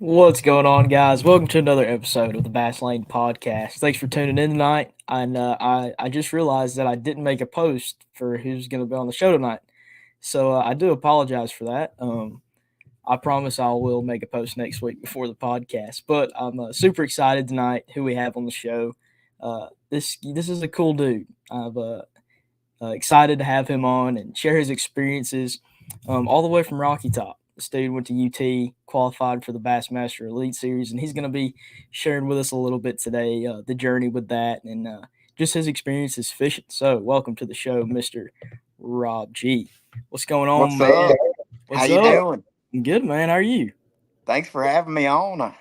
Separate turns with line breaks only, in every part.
What's going on, guys? Welcome to another episode of the Bass Lane Podcast. Thanks for tuning in tonight. And I just realized that I didn't make a post for who's going to be on the show tonight, so I do apologize for that. I promise I will make a post next week before the podcast. But I'm super excited tonight. Who we have on the show? This is a cool dude. I'm excited to have him on and share his experiences, all the way from Rocky Top. This dude went to UT, qualified for the Bassmaster Elite Series, and he's going to be sharing with us a little bit today, the journey with that and just his experiences fishing. So, welcome to the show, Mr. Rob G. What's going on,
What's
man?
up? How
What's
you
up?
doing?
Good, man. How are you?
Thanks for having me on.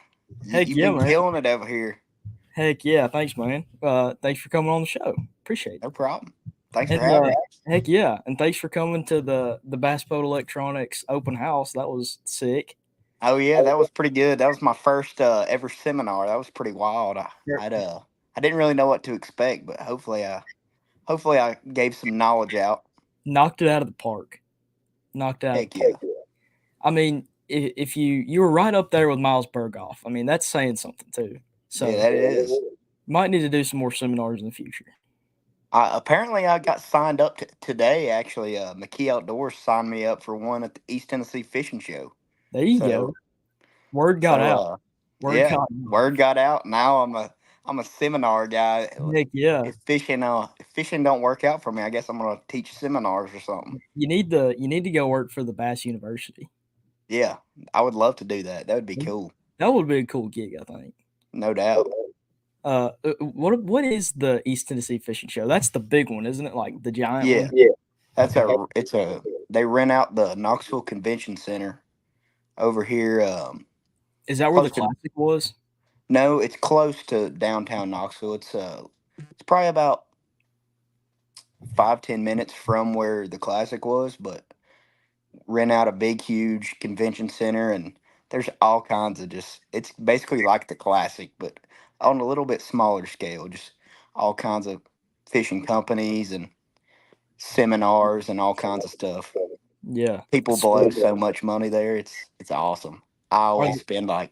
Heck
You've
yeah,
been
man.
killing it over here.
Heck yeah. Thanks, man. Thanks for coming on the show. Appreciate it.
No problem. Thanks for
And
having me.
heck yeah, and thanks for coming to the Bass Boat Electronics open house. That was sick.
Oh yeah, that was pretty good. That was my first ever seminar. That was pretty wild.
Yeah.
I didn't really know what to expect, but hopefully I gave some knowledge out.
Knocked it out of the park. Knocked it out of
Heck
the park.
yeah.
I mean, if you were right up there with Miles Berghoff, I mean that's saying something too.
Yeah,
So
that it is.
might need to do some more seminars in the future.
Apparently I got signed up today. Actually, McKee Outdoors signed me up for one at the East Tennessee Fishing Show.
There you
So
go. Word got
so
out. Word
Yeah,
got out.
word got out. Now I'm a seminar guy.
Heck yeah.
If fishing don't work out for me, I guess I'm gonna teach seminars or something.
You need to go work for the Bass University.
Yeah, I would love to do that. That would be cool,
That would be a cool gig, I think.
no doubt.
What is the East Tennessee Fishing Show? That's the big one, isn't it? Like the giant
Yeah,
one.
that's a it's a they rent out the Knoxville Convention Center over here.
Is that where the
Close to
classic was?
no, it's close to downtown Knoxville. It's probably about 5-10 minutes from where the classic was, but rent out a big huge convention center, and there's all kinds of just it's basically like the classic but on a little bit smaller scale, just all kinds of fishing companies and seminars and all kinds of stuff.
Yeah.
People blow
Sweet.
so much money there, it's awesome. I
Are
always
th-
spend like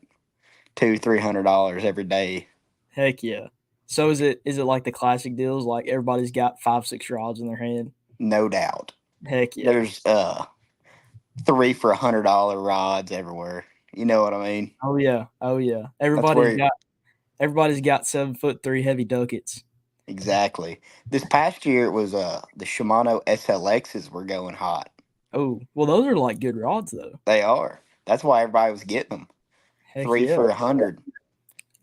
$200-300 every day.
Heck yeah. So is it like the classic deals? Like everybody's got 5, 6 rods in their hand?
No doubt.
Heck yeah.
There's 3 for $100 rods everywhere, you know what I mean.
Oh yeah. Oh yeah.
That's where
Everybody's got 7'3" heavy ducats.
Exactly. This past year it was the Shimano SLXs were going hot.
Oh well, those are like good rods though.
They are. That's why everybody was getting them.
Heck
Three
yeah.
for 100,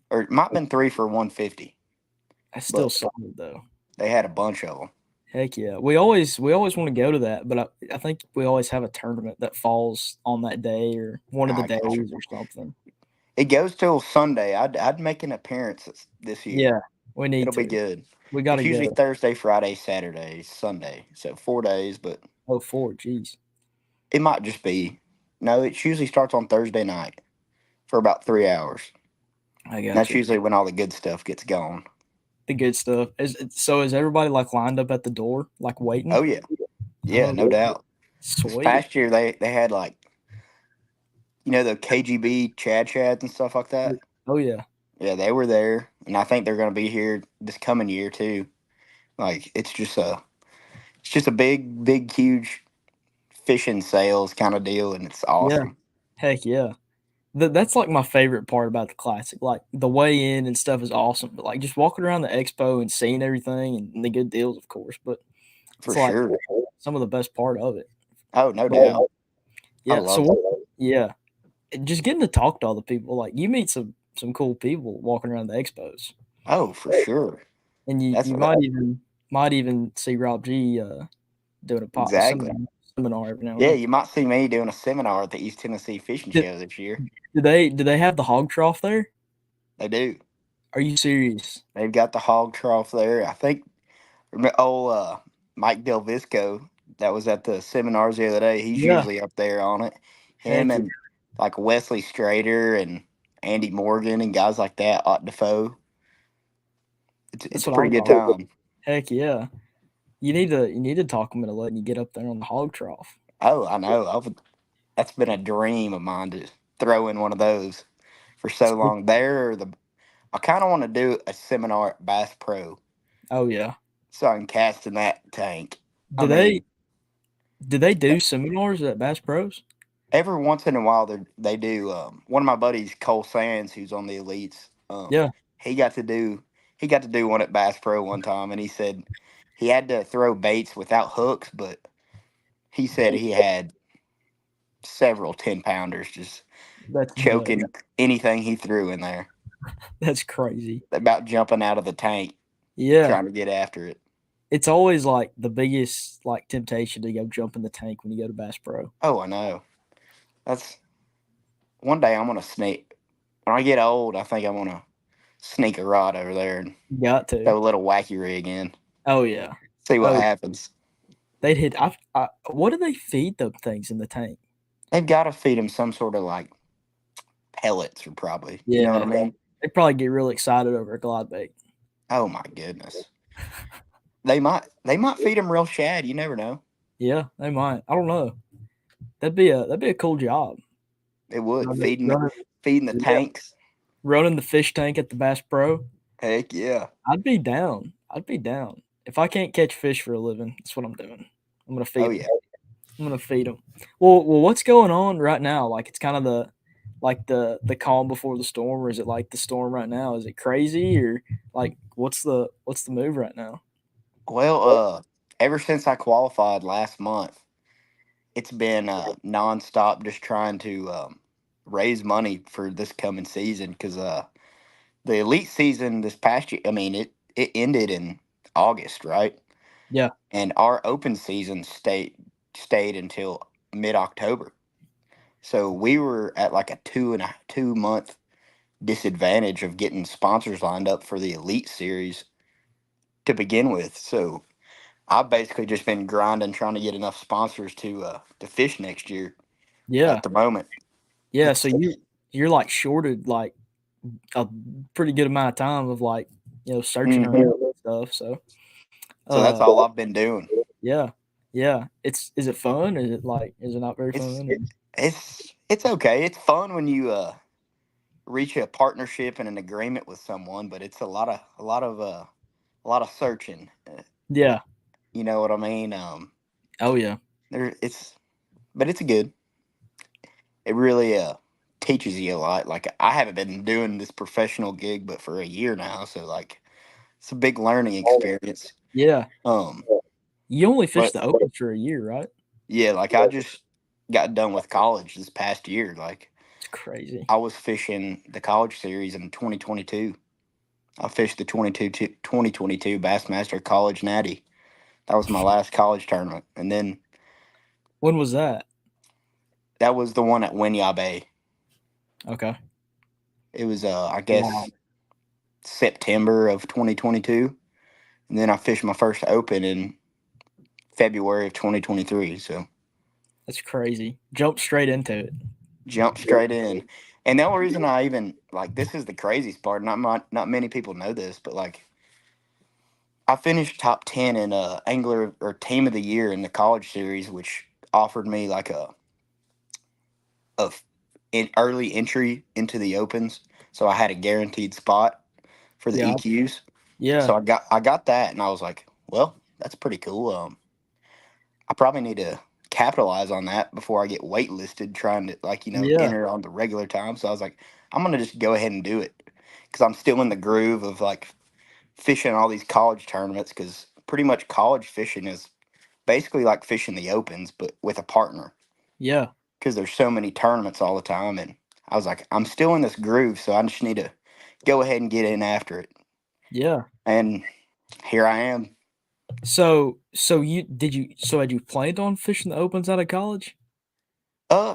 or it might have been 3 for 150,
That's still
but
solid though.
they had a bunch of them.
Heck yeah. We always want to go to that, but I think we always have a tournament that falls on that day or one of the
I got you.
days or something.
It goes till Sunday. I'd make an appearance this year.
Yeah, we need
It'll be
to.
good.
We
It's
gotta
usually
go.
Thursday, Friday, Saturday, Sunday, so 4 days. But
Oh, four, jeez.
it might just be no. It usually starts on Thursday night for about 3 hours.
I
And
got
that's
you.
usually when all the good stuff gets going.
The good stuff. Is everybody like lined up at the door, like waiting?
Oh yeah. Yeah,
Oh,
no doubt. This
sweet.
past year they had like the KGB Chad Chads and stuff like that.
Oh yeah.
Yeah, they were there, and I think they're going to be here this coming year too. Like it's just a big huge fishing sales kind of deal, and it's
Yeah.
awesome.
Heck yeah. That's like my favorite part about the classic. Like the way in and stuff is awesome, but like just walking around the expo and seeing everything and the good deals, of course. But
For
it's like
sure.
some of the best part of it.
Oh, no
But
doubt. I
yeah. So
love it.
yeah, just getting to talk to other people. Like you meet some cool people walking around the expos,
Oh, for sure.
and you
That's
you
what
might even see Rob G doing a
exactly.
seminar every now and
Yeah,
then.
you might see me doing a seminar at the East Tennessee Fishing
Did,
Show this year.
do they have the hog trough there?
They do.
Are you serious?
They've got the hog trough there. I think old Mike Del Visco that was at the seminars the other day. He's
Yeah.
usually up there on it. Him
Heck yeah.
and like Wesley Strader and Andy Morgan and guys like that. Ott Defoe. It's
That's
a
what
pretty
I'm
good
talking.
time.
Heck yeah. You need to talk them into letting you get up there on the hog trough.
Oh, I know. That's been a dream of mine to throw in one of those. for so long. I kind of want to do a seminar at Bass Pro
Oh yeah.
so I can cast in that tank. I
Do they
mean,
do they do seminars at Bass Pros?
every once in a while they do. One of my buddies, Cole Sands, who's on the elites,
Yeah,
he got to do one at Bass Pro one time, and he said he had to throw baits without hooks, but he said he had several 10 pounders just
that's nuts.
choking anything he threw in there,
That's crazy.
about jumping out of the tank
Yeah,
trying to get after it.
it's always like the biggest like temptation to go jump in the tank when you go to Bass Pro.
Oh, I know. That's one day I'm gonna sneak. When I get old, I think I'm gonna sneak a rod over there and
You got to.
throw a little wacky rig in,
Oh yeah.
see what
Oh,
happens.
they'd hit. What do they feed them things in the tank?
They've got to feed him some sort of like pellets, or probably, you know what I
Yeah,
mean?
they probably get real excited over a glide bait.
Oh my goodness. They might feed him real shad. You never know.
Yeah, they might. I don't know. That'd be a cool job.
It would
Running,
feeding
running,
feeding the
yeah,
tanks.
running the fish tank at the Bass Pro.
Heck yeah.
I'd be down. I'd be down. If I can't catch fish for a living, that's what I'm doing. I'm gonna
Oh
feed them.
yeah.
I'm gonna feed them. Well, what's going on right now? Like it's kind of the calm before the storm, or is it like the storm right now? Is it crazy, or like what's the move right now?
Well, ever since I qualified last month, it's been nonstop just trying to raise money for this coming season because the elite season this past year, I mean, it ended in August, right?
Yeah,
And our open season stayed until mid October. So we were at like a 2 month disadvantage of getting sponsors lined up for the elite series to begin with. So I've basically just been grinding trying to get enough sponsors to fish next year
yeah,
at the moment.
yeah. So
It's
you're like shorted like a pretty good amount of time of like searching around
Mhm.
and stuff. So
So that's
uh
all I've been doing.
yeah, yeah. Is it fun? Is it not very
It's
fun?
it's okay. It's fun when you reach a partnership and an agreement with someone, but it's a lot of searching.
Yeah.
You know what I mean?
Oh yeah.
There it's but it's good. It really teaches you a lot. Like I haven't been doing this professional gig but for a year now, so like it's a big learning experience.
Yeah.
Um,
You only fished
but
the Open for a year, right?
yeah, like I just got done with college this past year. Like
It's crazy.
I was fishing the college series in 2022. I fished the 2022 Bassmaster College Natty. That was my last college tournament, and then
When was that?
that was the one at Winyah Bay.
Okay.
It was I
Wow.
guess September of 2022, and then I fished my first Open in February of 2023. So
That's crazy. Jump straight into it.
jumped straight in. And the only reason I even like this is the craziest part. Not many people know this, but like I finished top 10 in angler or team of the year in the college series, which offered me like a an early entry into the opens. So I had a guaranteed spot for the
Yeah.
EQs.
Yeah.
So I got that, and I was like, well, that's pretty cool. I probably need to capitalize on that before I get waitlisted trying to like
Yeah.
enter on the regular time. So I was like, I'm gonna just go ahead and do it because I'm still in the groove of like fishing all these college tournaments because pretty much college fishing is basically like fishing the opens but with a partner
Yeah.
because there's so many tournaments all the time. And I was like, I'm still in this groove, so I just need to go ahead and get in after it.
Yeah.
And here I am.
So had you planned on fishing the Opens out of college?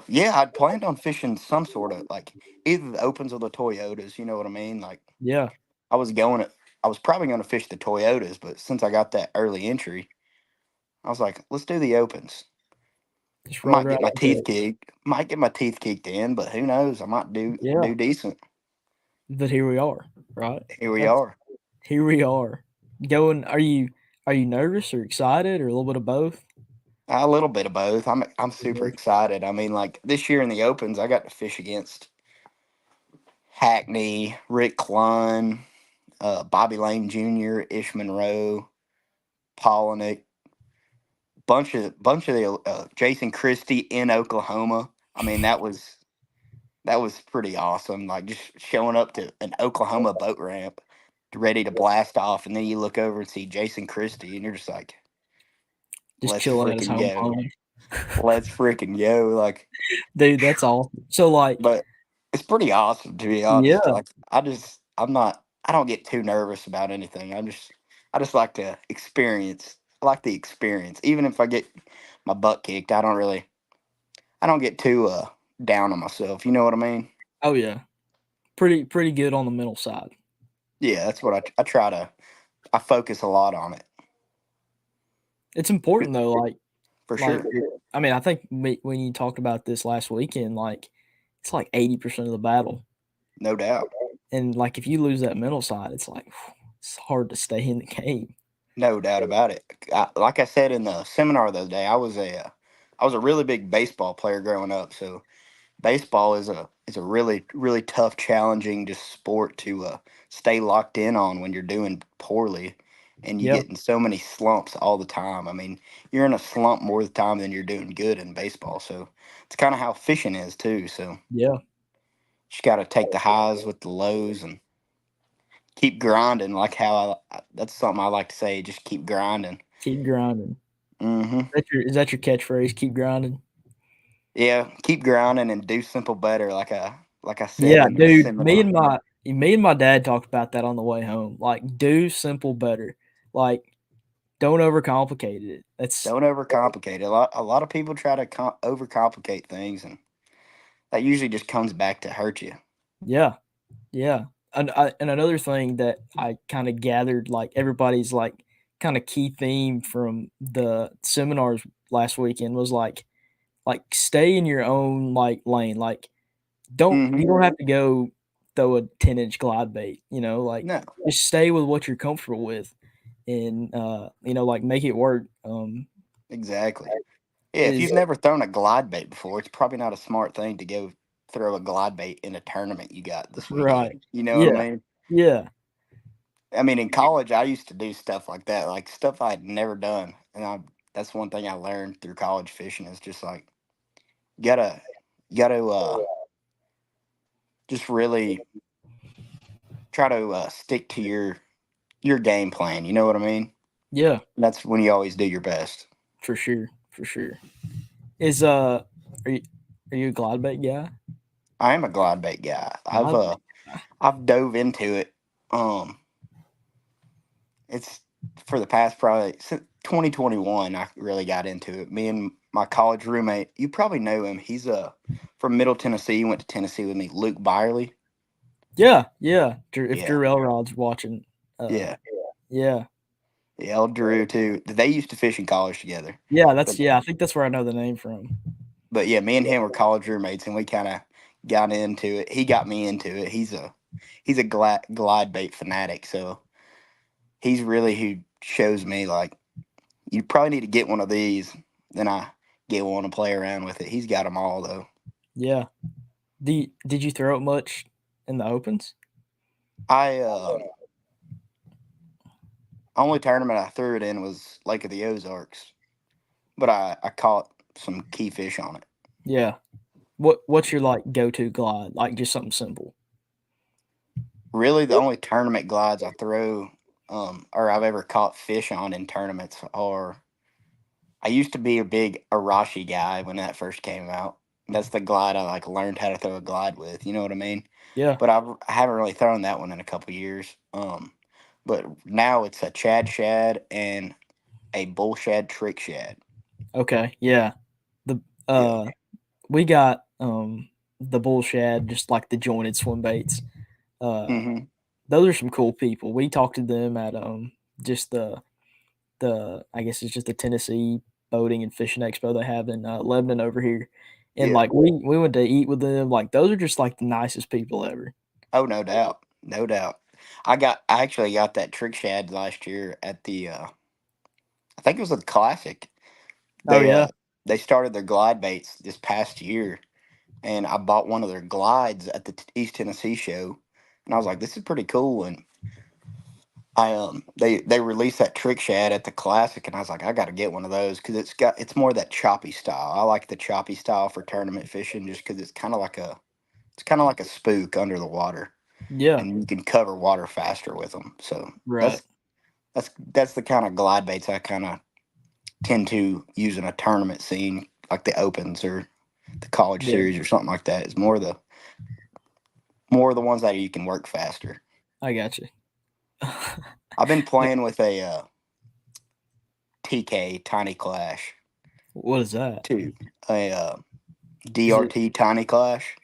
Yeah, I'd planned on fishing some sort of like either the opens or the Toyotas. You know what I mean? Like
Yeah.
I was going to, I was probably going to fish the Toyotas, but since I got that early entry, I was like, let's do the opens.
Just
I
rolled
might
right
get my
into
teeth
it.
kicked, might get my teeth kicked in, but who knows? I might
Yeah.
do decent.
But here we are, right?
Here we
That's
are.
here we are. Going are you nervous or excited or a little bit of both?
A little bit of both. I'm super excited. I mean, like this year in the opens, I got to fish against Hackney, Rick Clunn, Bobby Lane Jr., Ish Monroe, Polinick, bunch of the Jason Christie in Oklahoma. I mean, that was pretty awesome. Like just showing up to an Oklahoma boat ramp, ready to blast off, and then you look over and see Jason Christie, and you're just like,
Just
let's
chilling at his
freaking
home
go,
home.
let's freaking go. Like,
Dude, that's awesome. So like,
but it's pretty awesome to be honest.
yeah,
Like, I don't get too nervous about anything. I just like to experience. I like the experience, even if I get my butt kicked. I don't get too down on myself. You know what I mean?
oh yeah, pretty good on the mental side.
Yeah, that's what I try to. I focus a lot on it.
It's important though,
For
like
sure.
I mean, I think when you talked about this last weekend, like it's like 80% of the battle,
No doubt.
and like if you lose that mental side, it's like it's hard to stay in the game.
No doubt about it. Like I said in the seminar the other day, I was a really big baseball player growing up. So baseball is a really tough, challenging just sport to stay locked in on when you're doing poorly, and you
Yeah,
get in so many slumps all the time. I mean, you're in a slump more of the time than you're doing good in baseball. So it's kind of how fishing is too. So
yeah,
you got to take the highs with the lows and keep grinding. Like how that's something I like to say. Just keep grinding.
keep grinding.
Hmm.
Is that your catchphrase? Keep grinding.
Yeah, keep grinding and do simple better. Like I said
Yeah,
in the
dude.
seminar.
Me and my dad talked about that on the way home. Like, do simple better. Like, don't overcomplicate it. That's
Don't overcomplicate it. A lot of people try to overcomplicate things, and that usually just comes back to hurt you.
yeah, yeah. And another thing that I kind of gathered, like everybody's like kind of key theme from the seminars last weekend was like stay in your own like lane. Like,
Hmm.
you don't have to go throw a 10-inch glide bait. You know, like
No,
just stay with what you're comfortable with, and like make it work.
exactly. Yeah, if
Is
you've never thrown a glide bait before, it's probably not a smart thing to go throw a glide bait in a tournament you got this
right.
weekend. You know what I
Yeah,
mean?
yeah,
I mean, in college, I used to do stuff like that, like stuff I had never done, and that's one thing I learned through college fishing is just like you gotta you gotta just really try to stick to your game plan. You know what I mean?
yeah,
That's when you always do your best.
for sure, for sure. Is are you are you a glide bait guy?
I am a glide bait guy.
Glide bait guy.
I've dove into it. Um, it's for the past probably since 2021. I really got into it. Me and my college roommate. You probably know him. He's from Middle Tennessee. He went to Tennessee with me. Luke Byerly.
Yeah, yeah. If
Yeah,
Drew Elrod's watching, uh,
yeah,
yeah,
yeah. El Drew too. They used to fish in college together.
yeah.
But
I think that's where I know the name from.
yeah, me and him were college roommates, and we kind of got into it. He got me into it. He's a glide bait fanatic, so he's really who shows me like you probably need to get one of these. Then I get one and play around with it. He's got them all though.
Yeah. Did you throw it much in the opens?
I only tournament I threw it in was Lake of the Ozarks, but I caught some key fish on it.
Yeah. What's your like go to glide? Like just something simple.
Really, the only tournament glides I throw, or I've ever caught fish on in tournaments are. I used to be a big Arashi guy when that first came out. That's the glide I like learned how to throw a glide with. You know what I mean?
Yeah.
But I haven't really thrown that one in a couple years. But now it's a Chad Shad and a Bull Shad Trick Shad.
Okay. Yeah. The
Yeah.
we got the bull shad, just like the jointed swim baits. Uh,
Hmm.
those are some cool people. We talked to them at just the I guess it's just the Tennessee boating and fishing expo they have in Lebanon over here, and
Yeah.
like we went to eat with them. Like those are just like the nicest people ever.
Oh, no doubt. No doubt. I actually got that Trick Shad last year at the I think it was a classic.
Oh
They
yeah,
uh they started their glide baits this past year. and I bought one of their glides at the East Tennessee show, and I was like, "This is pretty cool." And they released that trick shad at the Classic, and I was like, "I got to get one of those because it's more that choppy style. I like the choppy style for tournament fishing just because it's kind of like a spook under the water,
Yeah.
and you can cover water faster with them. So
Right.
that's the kind of glide baits I kind of tend to use in a tournament scene, like the Opens or the College
Yeah.
Series or something like that. Is more the ones that you can work faster.
I got you.
I've been playing with a TK Tiny Clash
What is that?
too, a
Is it
DRT Tiny Clash.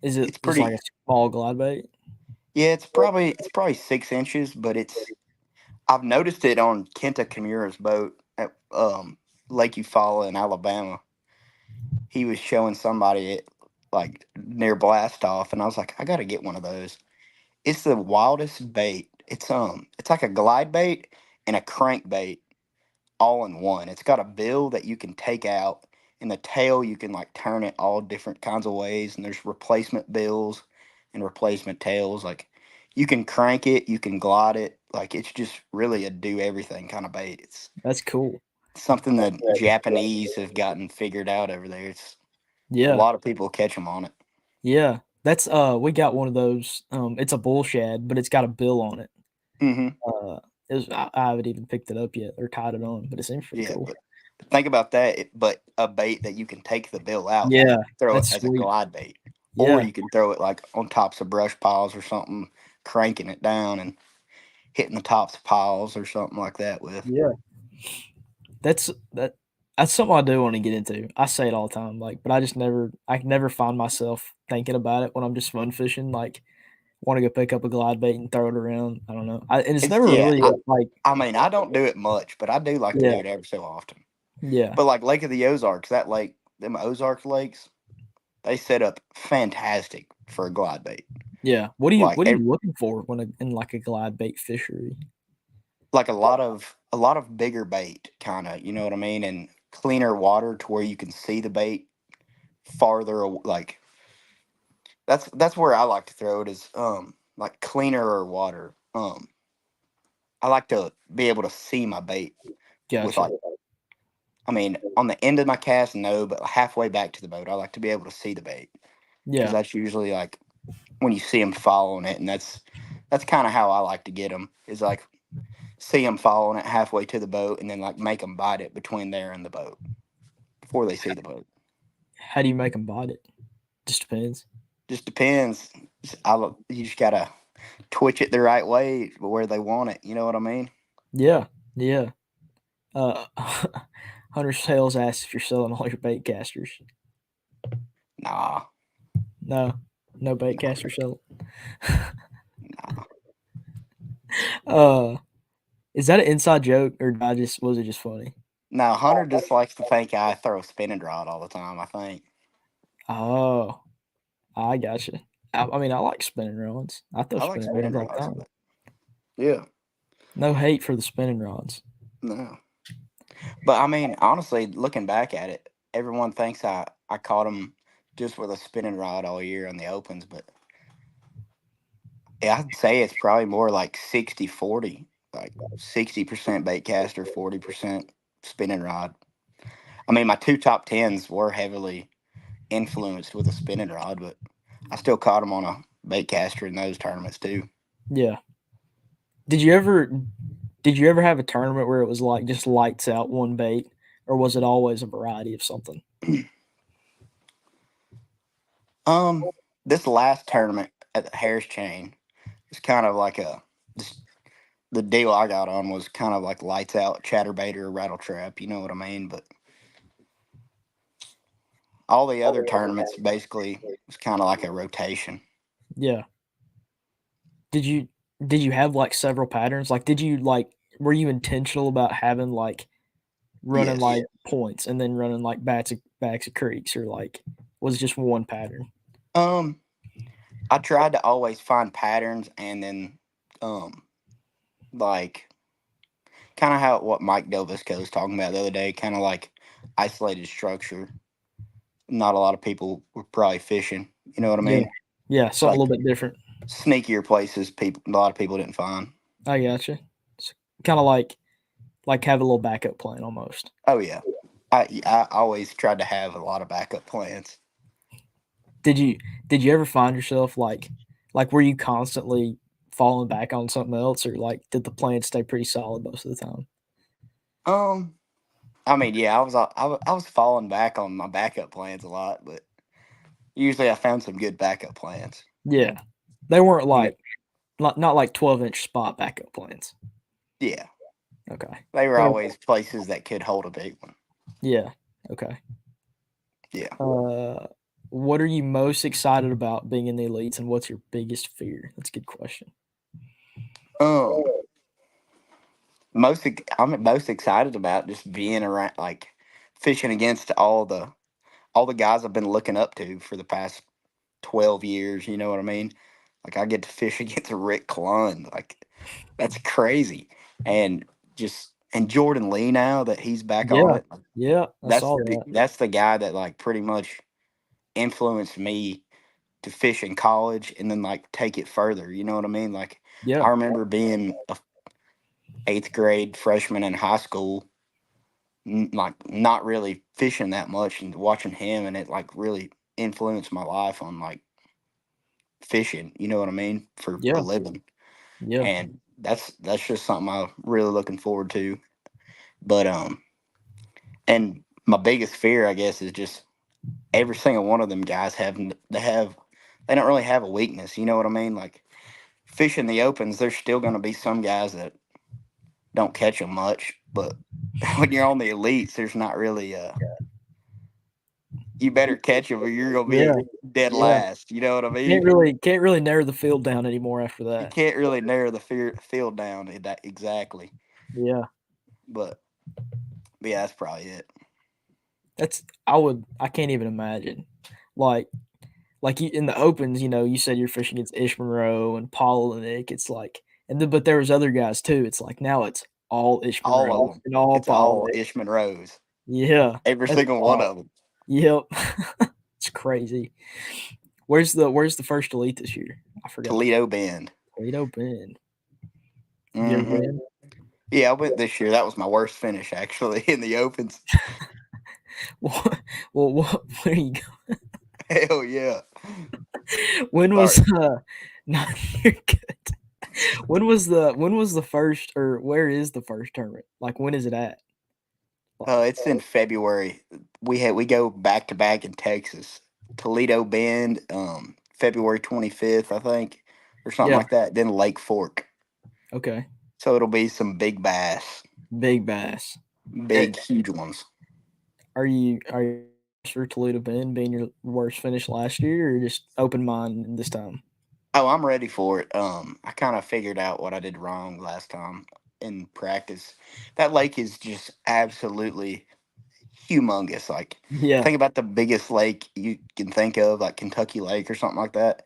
is it
It's
just like a
pretty.
small glide bait?
Yeah, it's probably 6 inches, but it's I've noticed it on Kenta Kimura's boat at Lake Eufaula in Alabama. He was showing somebody it like near blast off, and I was like, I gotta get one of those. It's the wildest bait. It's like a glide bait and a crankbait all in one. It's got a bill that you can take out, and the tail you can like turn it all different kinds of ways. And there's replacement bills and replacement tails. Like you can crank it, you can glide it. Like it's just really a do everything kind of bait. It's
That's cool.
something that Japanese have gotten figured out over there. It's a
Yeah.
lot of people catch them on it.
Yeah. That's we got one of those. It's a bull shad, but it's got a bill on it.
Hmm.
Uh I haven't even picked it up yet or tied it on, but it seems pretty
Yeah,
cool.
but think about that. But a bait that you can take the bill out and
Yeah,
throw it
that's
as a
sweet.
glide bait, or
Yeah.
you can throw it like on tops of brush piles or something, cranking it down and hitting the tops of piles or something like that with.
Yeah. That's that that's something I do wanna get into. I say it all the time, like, but I can never find myself thinking about it when I'm just fun fishing, like, wanna go pick up a glide bait and throw it around. I don't know. And it's
It's
never
yeah.
really, like
I mean, I don't do it much, but I do like to
yeah,
do it every so often.
yeah,
But like Lake of the Ozarks, that lake, them Ozark lakes, they set up fantastic for a glide bait.
yeah.
Like
What are you looking for when in, like, a glide bait fishery?
like a lot of bigger bait, kind of, you know what I mean, and cleaner water to where you can see the bait farther. Like that's where I like to throw it is like cleaner water. I like to be able to see my bait with
Gotcha.
like I mean on the end of my cast, no, but halfway back to the boat, I like to be able to see the bait because
Yeah,
that's usually like when you see them following it, and that's kind of how I like to get them is like see them following it halfway to the boat, and then like make them bite it between there and the boat before they see the boat.
how do you make them bite it? Just depends.
Just depends. You just gotta twitch it the right way where they want it. You know what I mean?
Yeah, yeah. Uh, Hunter Sales asks if you're selling all your bait casters.
Nah,
No, no bait
nah,
caster selling.
nah.
uh, is that an inside joke or did I just was it just funny?
Now Hunter just likes to think I throw a spinning rod all the time. I think.
Oh, I gotcha. I mean, I like spinning rods. I throw
I like
spinning
spinning
rods all the
rods,
time.
but yeah,
No hate for the spinning rods.
no. But I mean, honestly, looking back at it, everyone thinks I caught him just with a spinning rod all year on the opens, but yeah, I'd say it's probably more like 60-40, like 60% bait caster, 40% spinning rod. I mean, my two top tens were heavily influenced with a spinning rod, but I still caught them on a bait caster in those tournaments too.
Yeah. Did you ever did you ever have a tournament where it was like just lights out one bait, or was it always a variety of something?
um, this last tournament at the Harris Chain was kind of like just the deal I got on was kind of like lights out chatterbait or rattle trap. You know what I mean? But all the other tournaments basically was kind of like a rotation.
Yeah. Did you did you have like several patterns? Like, did you like were you intentional about having like running
Yes.
like points and then running like backs of creeks, or like was it just one pattern?
Um, I tried to always find patterns and then um like kind of how what Mike Delvisco was talking about the other day, kind of like isolated structure. not a lot of people were probably fishing. You know what I
Yeah.
mean?
Yeah,
It's
something a
like
little bit different.
sneakier places. A lot of people didn't find.
I gotcha. It's kind of like have a little backup plan almost.
Oh yeah, I always tried to have a lot of backup plans.
Did you did you ever find yourself were you constantly falling back on something else, or like did the plan stay pretty solid most of the time?
Um, I mean, yeah, I was falling back on my backup plans a lot, but usually I found some good backup plans.
Yeah, they weren't
You know,
not like 12-inch spot backup plans.
yeah,
Okay.
they were
They
always places that could hold a big one.
Yeah. Okay.
Yeah.
Uh, what are you most excited about being in the elites, and what's your biggest fear? That's a good question.
Um, I'm most excited about just being around, like fishing against all the guys I've been looking up to for the past 12 years. You know what I mean? Like I get to fish against Rick Clunn. Like that's crazy. And and Jordan Lee now that he's back on
Yeah.
it.
Yeah, I saw that.
That's the guy that like pretty much influenced me to fish in college and then like take it further. You know what I mean? Like I
Yeah.
remember being a eighth grade freshman in high school, like not really fishing that much and watching him, and it like really influenced my life on like fishing. You know what I mean? For a
Yeah.
living,
Yeah.
and that's just something I'm really looking forward to. But and my biggest fear, I guess, is just every single one of them guys they don't really have a weakness. You know what I mean? Like fishing the opens, there's still going to be some guys that don't catch them much, but when you're on the elites, there's not really you better catch them or you're gonna
Yeah.
be dead
Yeah.
last. You know what I
Can't
mean?
really can't really narrow the field down anymore after
You
that.
can't really narrow the field down that exactly,
Yeah.
but yeah, that's probably it.
That's I can't even imagine. Like you, in the opens, you said you're fishing against Ish Monroe and Paul and Nick. It's like, but there was other guys too. It's like now it's all Ish
All of
Monroe
them,
and all
it's
Paul
all
Nick.
Ishman Rose,
Yeah,
every
that's
single one
wild.
of them.
Yep, it's crazy. Where's the first elite this year? I forgot.
Toledo Bend.
Toledo Bend. You ever
Hmm.
been?
Yeah, I went this year. That was my worst finish actually in the opens.
What? Well, where are you going?
Hell yeah!
When was
Sorry.
not you're good. When was the first, or where is the first tournament? Like when is it at?
It's in February. We go back to back in Texas. Toledo Bend, February 25th, I think, or something
Yeah.
like that. Then Lake Fork.
Okay.
So it'll be some big bass,
Big bass. Eh,
big huge ones.
are you for Toledo Bend being your worst finish last year, or just open mind this time?
Oh, I'm ready for it. I kind of figured out what I did wrong last time in practice. That lake is just absolutely humongous. Like,
Yeah.
think about the biggest lake you can think of, like Kentucky Lake or something like that,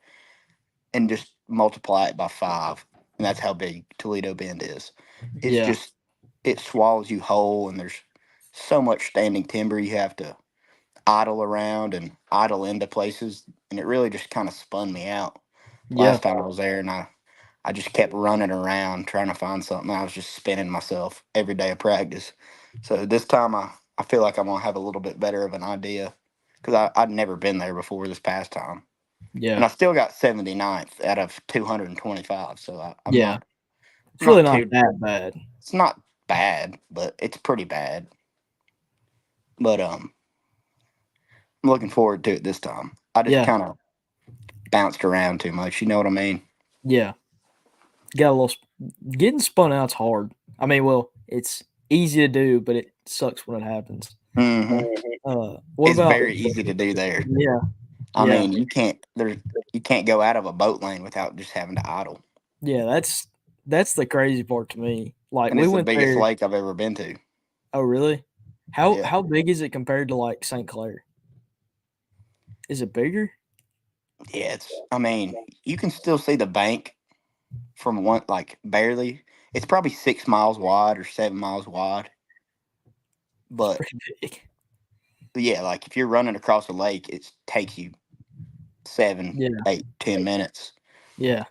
and just multiply it by five. And that's how big Toledo Bend is. It's
Yeah.
just, it swallows you whole, and there's so much standing timber you have to idle around and idle into places. And it really just kind of spun me out
Yeah.
last time I was there. And I just kept running around trying to find something. I was just spinning myself every day of practice. So this time I feel like I'm going to have a little bit better of an idea because I'd never been there before this past time. And
Yeah.
I still got 79th out of 225. So I'm
Yeah.
not,
It's really
not
not
too,
that bad.
it's not bad, but it's pretty bad. But I'm looking forward to it this time. I just
Yeah.
kind of bounced around too much. You know what I mean?
Yeah. Got a little getting spun out's hard. I mean, well, it's easy to do, but it sucks when it happens.
Hmm.
What
It's
about
very easy to do there.
yeah.
I
Yeah.
mean, you can't go out of a boat lane without just having to idle.
Yeah, that's the crazy part to me. Like
And
we
it's the
went
biggest
there.
lake I've ever been to.
Oh, really? How
Yeah.
how big is it compared to like St. Clair? Is it bigger?
Yeah, I mean, you can still see the bank from one, like barely. It's probably 6 miles wide or 7 miles wide.
It's
But
pretty big.
But yeah, like if you're running across a lake, it takes you 7,
Yeah.
8, 10 minutes,
Yeah.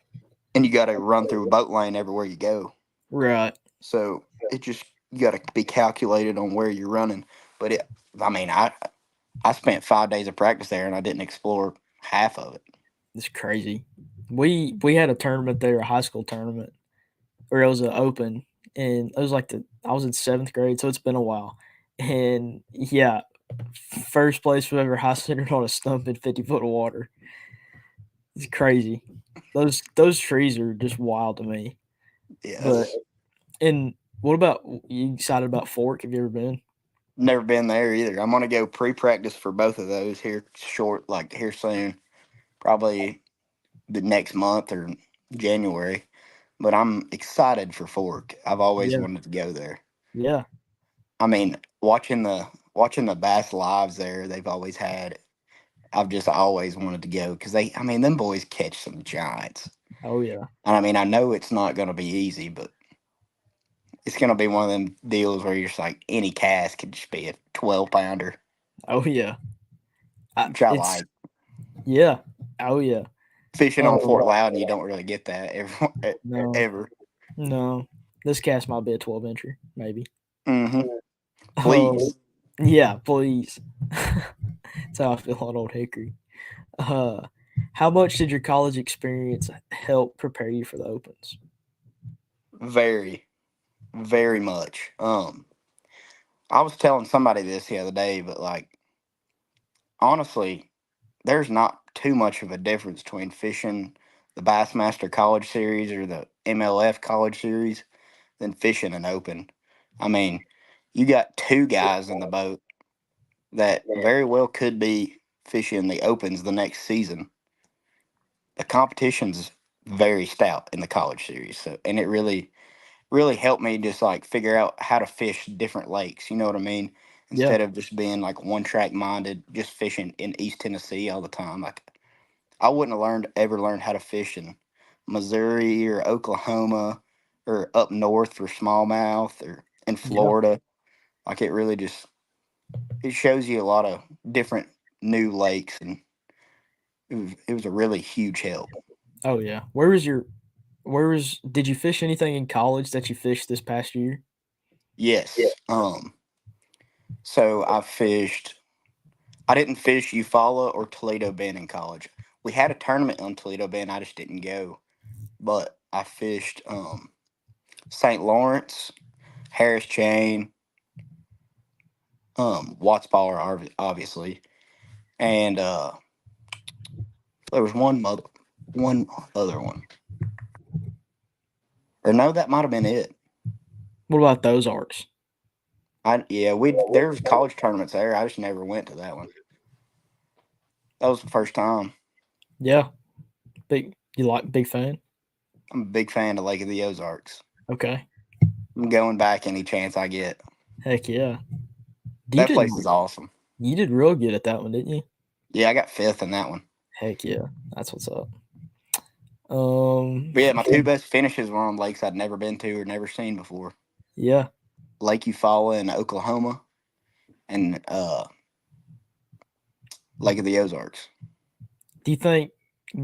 and you got to run through a boat lane everywhere you go.
Right.
So it just you got to be calculated on where you're running. But I mean, I spent 5 days of practice there, and I didn't explore half of it.
It's crazy. We had a tournament there, a high school tournament, where it was an open, and it was like I was in 7th grade, so it's been a while. And yeah, first place we ever high centered on a stump in 50 foot of water. It's crazy. Those trees are just wild to me. But
Yes,
and what about you? Excited about Fork? Have you ever been?
never been there either. I'm gonna go pre-practice for both of those here short, like here soon, probably the next month or January. But I'm excited for Fork. I've always
Yeah,
wanted to go there.
yeah,
I mean, watching the Bass lives there, they've always had. I've just always wanted to go because I mean, them boys catch some giants.
oh yeah,
And I mean, I know it's not going to be easy, but it's going to be one of them deals where you're just like any cast could just be a 12 pounder,
oh yeah.
which I
It's
like.
yeah, oh yeah.
Fishing on Fort
Oh
Loudon, you don't really get that ever.
no,
Ever.
no. This cast might be a 12 incher, maybe.
Hmm.
Oh
Please.
yeah, please. That's how I feel on Old Hickory. Uh, how much did your college experience help prepare you for the opens?
Very, very much. I was telling somebody this the other day, but like honestly, there's not too much of a difference between fishing the Bassmaster College Series or the MLF College Series than fishing an open. I mean, you got two guys in the boat that very well could be fishing the opens the next season. The competition's very stout in the college series, so and it really helped me just like figure out how to fish different lakes. You know what I mean?
Yeah,
Instead of just being like one track minded, just fishing in East Tennessee all the time. Like I wouldn't have ever learned how to fish in Missouri or Oklahoma or up north for smallmouth or in
yeah.
Florida. Like it really just it shows you a lot of different new lakes, and it was a really huge help.
Oh yeah. Where was did you fish anything in college that you fished this past year?
Yes. So I fished. I didn't fish Eufaula or Toledo Bend in college. We had a tournament on Toledo Bend. I just didn't go. But I fished St. Lawrence, Harris Chain, Watts Bar, obviously, and there was one other one. Or no, that might have been it.
What about those arcs?
Yeah, we there was college tournaments there. I just never went to that one. That was the first time.
Yeah, you like big fan?
I'm a big fan of Lake of the Ozarks.
Okay.
I'm going back any chance I get.
Heck yeah. You
That
did
place is awesome.
you did real good at that one, didn't you?
Yeah, I got fifth in that one.
Heck yeah. That's what's up.
But yeah, my two best finishes were on lakes I'd never been to or never seen before.
Yeah.
Lake Eufaula in Oklahoma and Lake of the Ozarks.
Do you think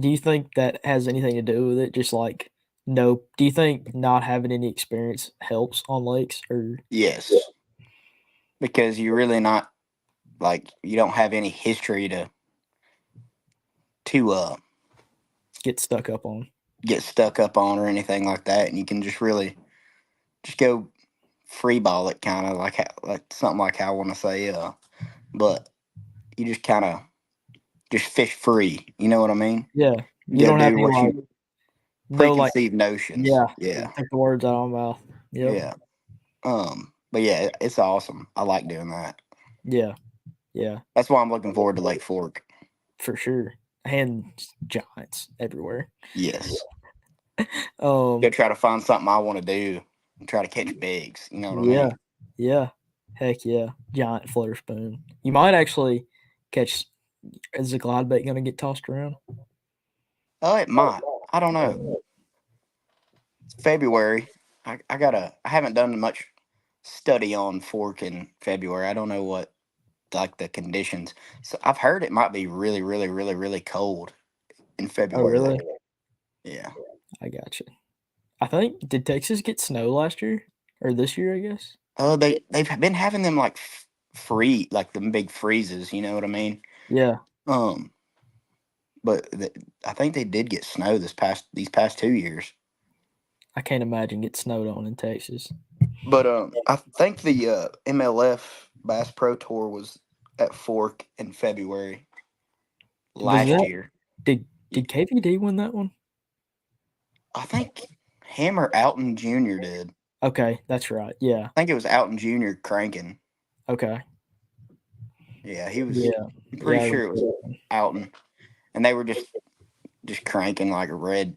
do you think that has anything to do with it? Just like no, do you think not having any experience helps on lakes or
Yes, because you're really not like you don't have any history to
get stuck up on?
get stuck up on or anything like that, and you can just really just go free ball it, kind of like something like how I want to say, but you just kind of just fish free. You know what I mean?
Yeah. You
Go
don't have
do
any
what
like
you
no like
preconceived notions.
yeah,
Yeah,
took the words out of my mouth. Yep.
yeah. But yeah, it's awesome. I like doing that.
Yeah. Yeah.
That's why I'm looking forward to Lake Fork.
For sure. And giants everywhere.
Yes. Go
Um
try to find something I want to do and try to catch bigs. You know what I
yeah.
mean?
Yeah. Heck yeah. Giant flutter spoon. You might actually catch is the glide bait gonna get tossed around?
Oh, it might. I don't know. It's February. I haven't done much study on Fork in February. I don't know what like the conditions. So I've heard it might be really, really, really, really cold in
Oh,
February
really?
there. Yeah.
I got you. I think did Texas get snow last year or this year? I guess.
They've been having them like free like them big freezes. You know what I mean?
Yeah,
Um, but I think they did get snow these past 2 years.
I can't imagine get snowed on in Texas.
But I think the MLF Bass Pro Tour was at Fork in February
Was
last
that
year.
did KVD win that one?
I think Hammer Alton Jr. did.
Okay, that's right. Yeah.
I think it was Alton Jr. cranking.
Okay.
Yeah, he was.
Yeah.
I'm
Yeah.
pretty sure it was Alton, and they were just cranking like red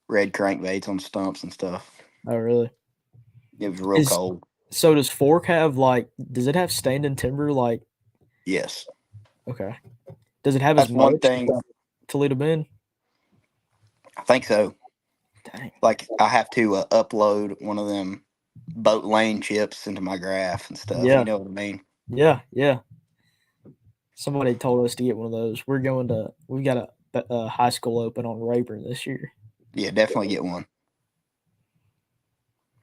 crankbaits on stumps and stuff.
Oh, really?
It was real
Is
cold.
so does Fork have like? Does it have standing timber? Like,
Yes,
okay. Does it have as
that's one
much
thing.
as Toledo Bend?
I think so.
Dang.
Like I have to upload one of them boat lane chips into my graph and stuff. You
Yeah.
know what I mean?
Yeah. Yeah. Somebody told us to get one of those. We got a high school open on Rayburn this year.
Yeah, definitely get one.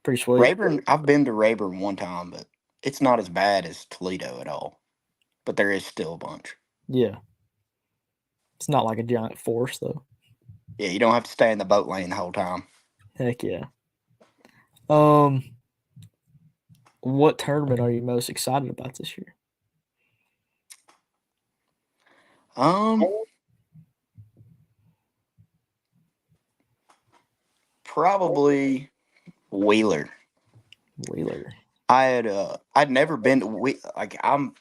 Pretty sweet.
Rayburn, I've been to Rayburn one time, but it's not as bad as Toledo at all. But there is still a bunch.
Yeah. It's not like a giant force though.
Yeah, you don't have to stay in the boat lane the whole time.
Heck yeah. Um, what tournament are you most excited about this year?
Um, probably Wheeler.
Wheeler.
I'd never been to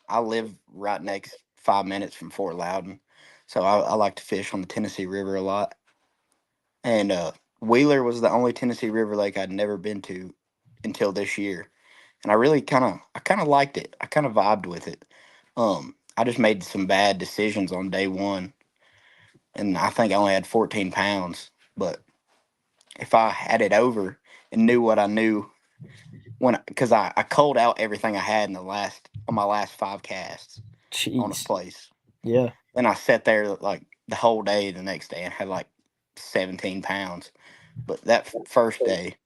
I live right next 5 minutes from Fort Loudon, so I like to fish on the Tennessee River a lot. And Wheeler was the only Tennessee River lake I'd never been to until this year, and I kind of liked it. I kind of vibed with it. I just made some bad decisions on day one, and I think I only had 14 pounds. But if I had it over and knew what I knew because I culled out everything I had in the last on my last 5 casts on a
Jeez.
place.
Yeah.
Then I sat there like the whole day the next day and had like 17 pounds. But that first day,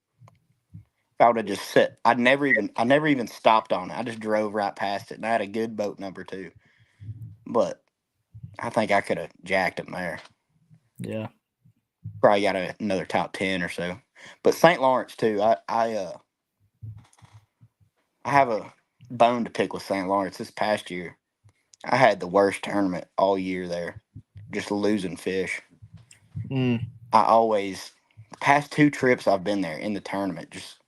if I would have just sit, I never even stopped on it. I just drove right past it, and I had a good boat number too. But I think I could have jacked them there.
Yeah.
Probably got another top 10 or so. But St. Lawrence too. I have a bone to pick with St. Lawrence. This past year, I had the worst tournament all year there, just losing fish.
Mm.
The past 2 trips I've been there in the tournament, just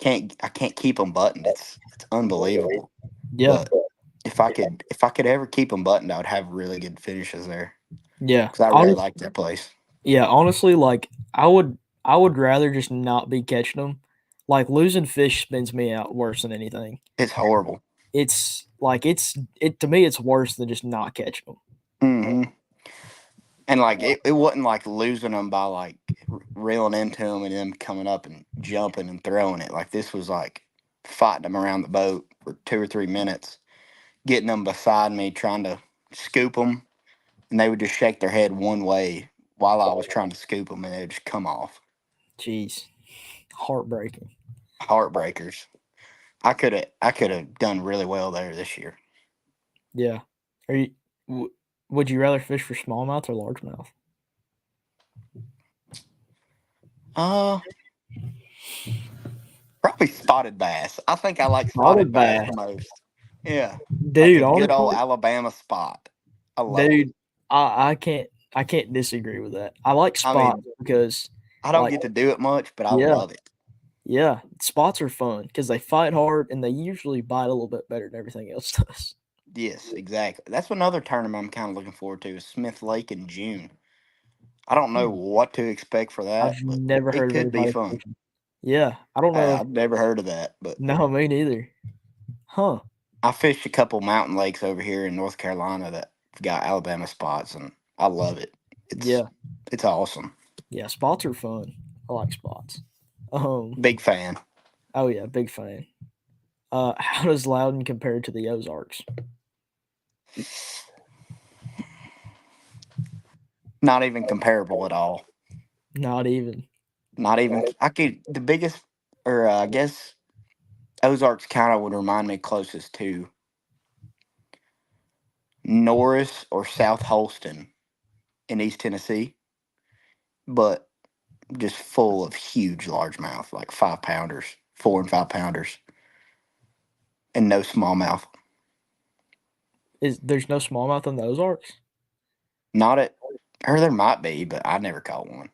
I can't keep them buttoned. It's unbelievable.
Yeah.
But if I could ever keep them buttoned, I would have really good finishes there
Yeah.
because I really like that place.
Yeah. Honestly, like I would rather just not be catching them. Like losing fish spins me out worse than anything.
It's horrible.
It's like it to me. It's worse than just not catching them.
Hmm. And like it wasn't like losing them by like reeling into them and them coming up and jumping and throwing it. Like this was like fighting them around the boat for 2 or 3 minutes, getting them beside me, trying to scoop them, and they would just shake their head one way while I was trying to scoop them, and they would just come off.
Jeez, heartbreaking.
Heartbreakers. I could have done really well there this year.
Yeah. Are you? Would you rather fish for smallmouth or largemouth?
Uh, Probably spotted bass. I think I like
Spotted
spotted bass
bass.
the most. Yeah, like
Dude,
a good old
honestly,
Alabama spot. I love them.
dude, I can't disagree with that. I like
I
spots
mean,
because
I don't
like
get to do it much, but I
yeah,
love it.
yeah, spots are fun because they fight hard and they usually bite a little bit better than everything else does.
Yes, exactly. That's another tournament I'm kind of looking forward to is Smith Lake in June. I don't know
Hmm.
what to expect for
I've
that, but
never
it
heard of
could be
anybody
fun.
fishing. Yeah, I don't know.
I've never heard of that, but
No, me neither. Huh?
I fished a couple mountain lakes over here in North Carolina that got Alabama spots, and I love it. It's
Yeah,
it's awesome.
yeah. Spots are fun. I like spots.
Big fan.
Oh yeah, big fan. How does Loudon compare to the Ozarks?
Not even comparable at all.
Not even.
Not even. I could the biggest, or I guess Ozarks kind of would remind me closest to Norris or South Holston in East Tennessee, but just full of huge largemouth, like 5 pounders, 4 and 5 pounders, and no smallmouth.
There's no smallmouth in the Ozarks?
Not at, or there might be, but I never caught one.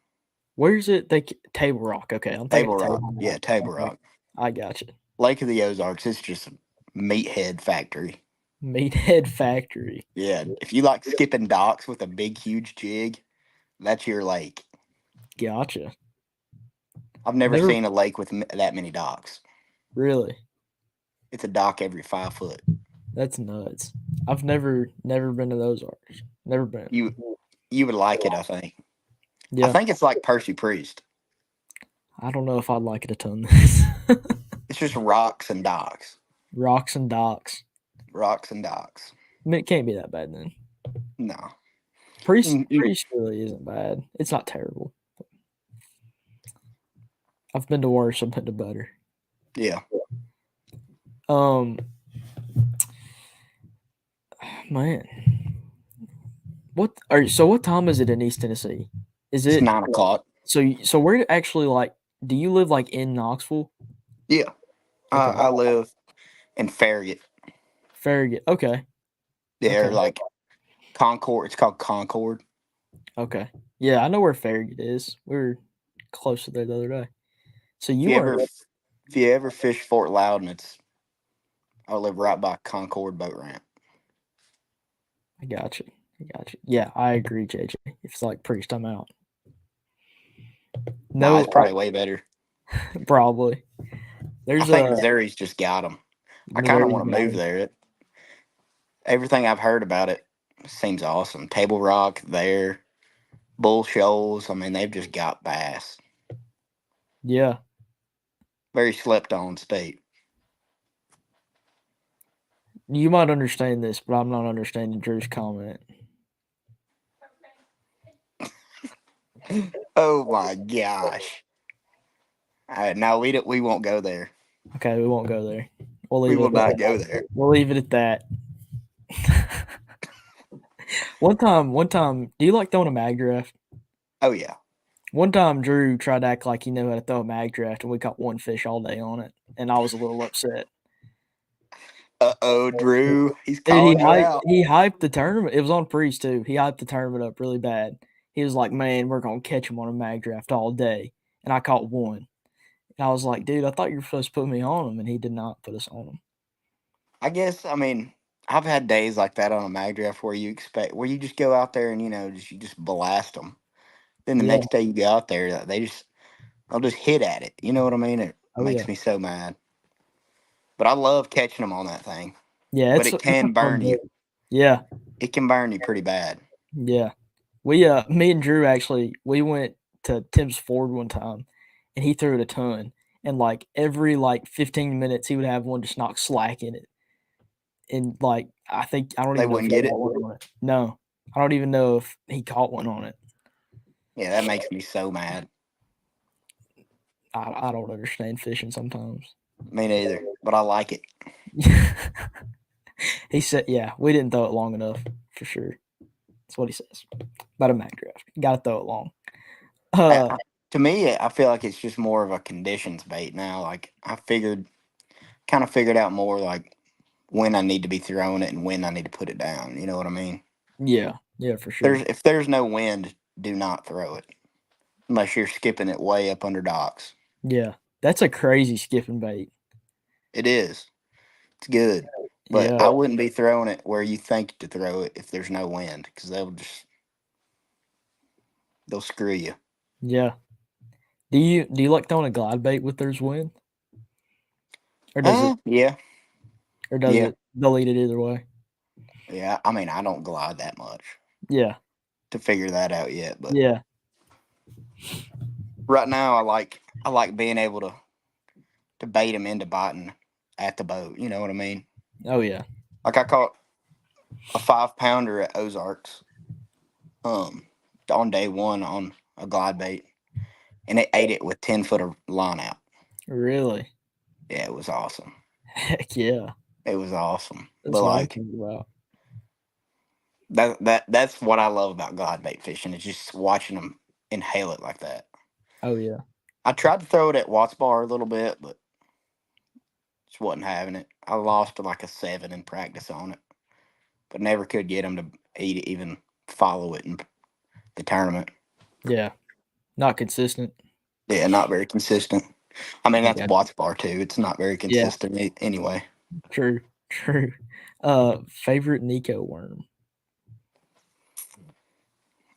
Where's it? Table Rock. Okay, I'm thinking
Table Rock,
Table
yeah,
Rock.
Table
Okay,
Rock,
I got you.
Lake of the Ozarks. It's just a meathead factory.
Meathead Factory.
Yeah, if you like skipping docks with a big, huge jig, that's your lake.
Gotcha.
I've never
Never
seen a lake with that many docks.
really.
It's a dock every 5 foot.
That's nuts. I've never been to the Ozarks. Never been.
You would like it, I think. I
Yeah,
think it's like Percy Priest.
I don't know if I'd like it a ton.
It's just rocks and docks.
Rocks and docks.
Rocks and docks.
I mean, it can't be that bad then.
No.
Priest
You-
really isn't bad. It's not terrible. I've been to worse. I've been to better.
yeah.
Man, what time is it in East Tennessee? Is
It's
it
9 o'clock.
so? Where do actually do you live like in Knoxville?
Yeah.
Okay.
I live in Farragut.
Farragut. Okay.
They're
Okay.
like Concord. It's called Concord.
Okay. Yeah, I know where Farragut is. We were close to there the other day. So
If
you
you
are.
ever fish Fort Loudon, I live right by Concord boat ramp.
I got you. Yeah, I agree, JJ. If it's like Priest, I'm out.
No,
No,
it's probably way better.
probably.
I
There's
think Missouri's just got them. I kind of want to move there. Everything I've heard about it seems awesome. Table Rock there, Bull Shoals. I mean, they've just got bass.
Yeah.
Very slept on state.
You might understand this, but I'm not understanding Drew's comment.
Oh my gosh! No, we won't go there.
Okay, we won't go there. We'll leave
We
it
will
at
not
that.
go there.
We'll leave it at that. One time, do you like throwing a mag draft?
Oh yeah.
One time, Drew tried to act like he knew how to throw a mag draft, and we caught one fish all day on it, and I was a little upset.
Drew, he's
Dude,
calling you out.
he hyped the tournament. It was on Priest too. He hyped the tournament up really bad. He was like, "Man, we're gonna catch him on a mag draft all day," and I caught one. And I was like, "Dude, I thought you were supposed to put me on him," and he did not put us on him.
I guess. I mean, I've had days like that on a mag draft where you just go out there and you just blast them. Then the
Yeah.
next day you go out there, they'll just hit at it. You know what I mean? It
Oh
makes
yeah.
me so mad. But I love catching them on that thing.
Yeah,
But
it's
it
a
can
fun
burn you.
bit. Yeah.
It can burn you pretty bad.
Yeah. Me and Drew actually, we went to Tim's Ford one time, and he threw it a ton. And like every 15 minutes, he would have one just knock slack in it. And I don't
They
even know if
wouldn't
he
get it?
caught one on it. No, I don't even know if he caught one on it.
Yeah, that makes me so mad.
I don't understand fishing sometimes.
Me neither. But I like it.
He said, "Yeah, we didn't throw it long enough for sure." That's what he says about a mag draft. Got to throw it long.
To me, I feel like it's just more of a conditions bait now. Like kind of figured out more like when I need to be throwing it and when I need to put it down. You know what I mean?
Yeah, for sure.
If there's no wind, do not throw it unless you're skipping it way up under docks.
Yeah, that's a crazy skipping bait.
It is. It's good, but
Yeah.
I wouldn't be throwing it where you think to throw it if there's no wind because they'll screw you.
Yeah. Do you like throwing a glide bait with there's wind? Or does
Yeah, yeah,
it delete it either way?
yeah. I mean, I don't glide that much
Yeah.
to figure that out yet, but
Yeah.
right now I like being able to bait them into biting at the boat. You know what I mean?
Oh yeah.
Like I caught a 5 pounder at Ozarks on day one on a glide bait, and it ate it with 10 foot of line out.
Really?
Yeah, it was awesome.
Heck yeah.
It was awesome.
That's
But
what I'm
like
thinking about.
that's what I love about glide bait fishing is just watching them inhale it like that.
Oh yeah.
I tried to throw it at Watts Bar a little bit, but just wasn't having it. I lost to like a 7 in practice on it, but never could get them to eat it, even follow it in the tournament.
Yeah. Not consistent.
Yeah, not very consistent. I mean,
I
that's
got
Watts Bar too. It's not very
Yeah.
consistent anyway.
True. True. Favorite Nico worm.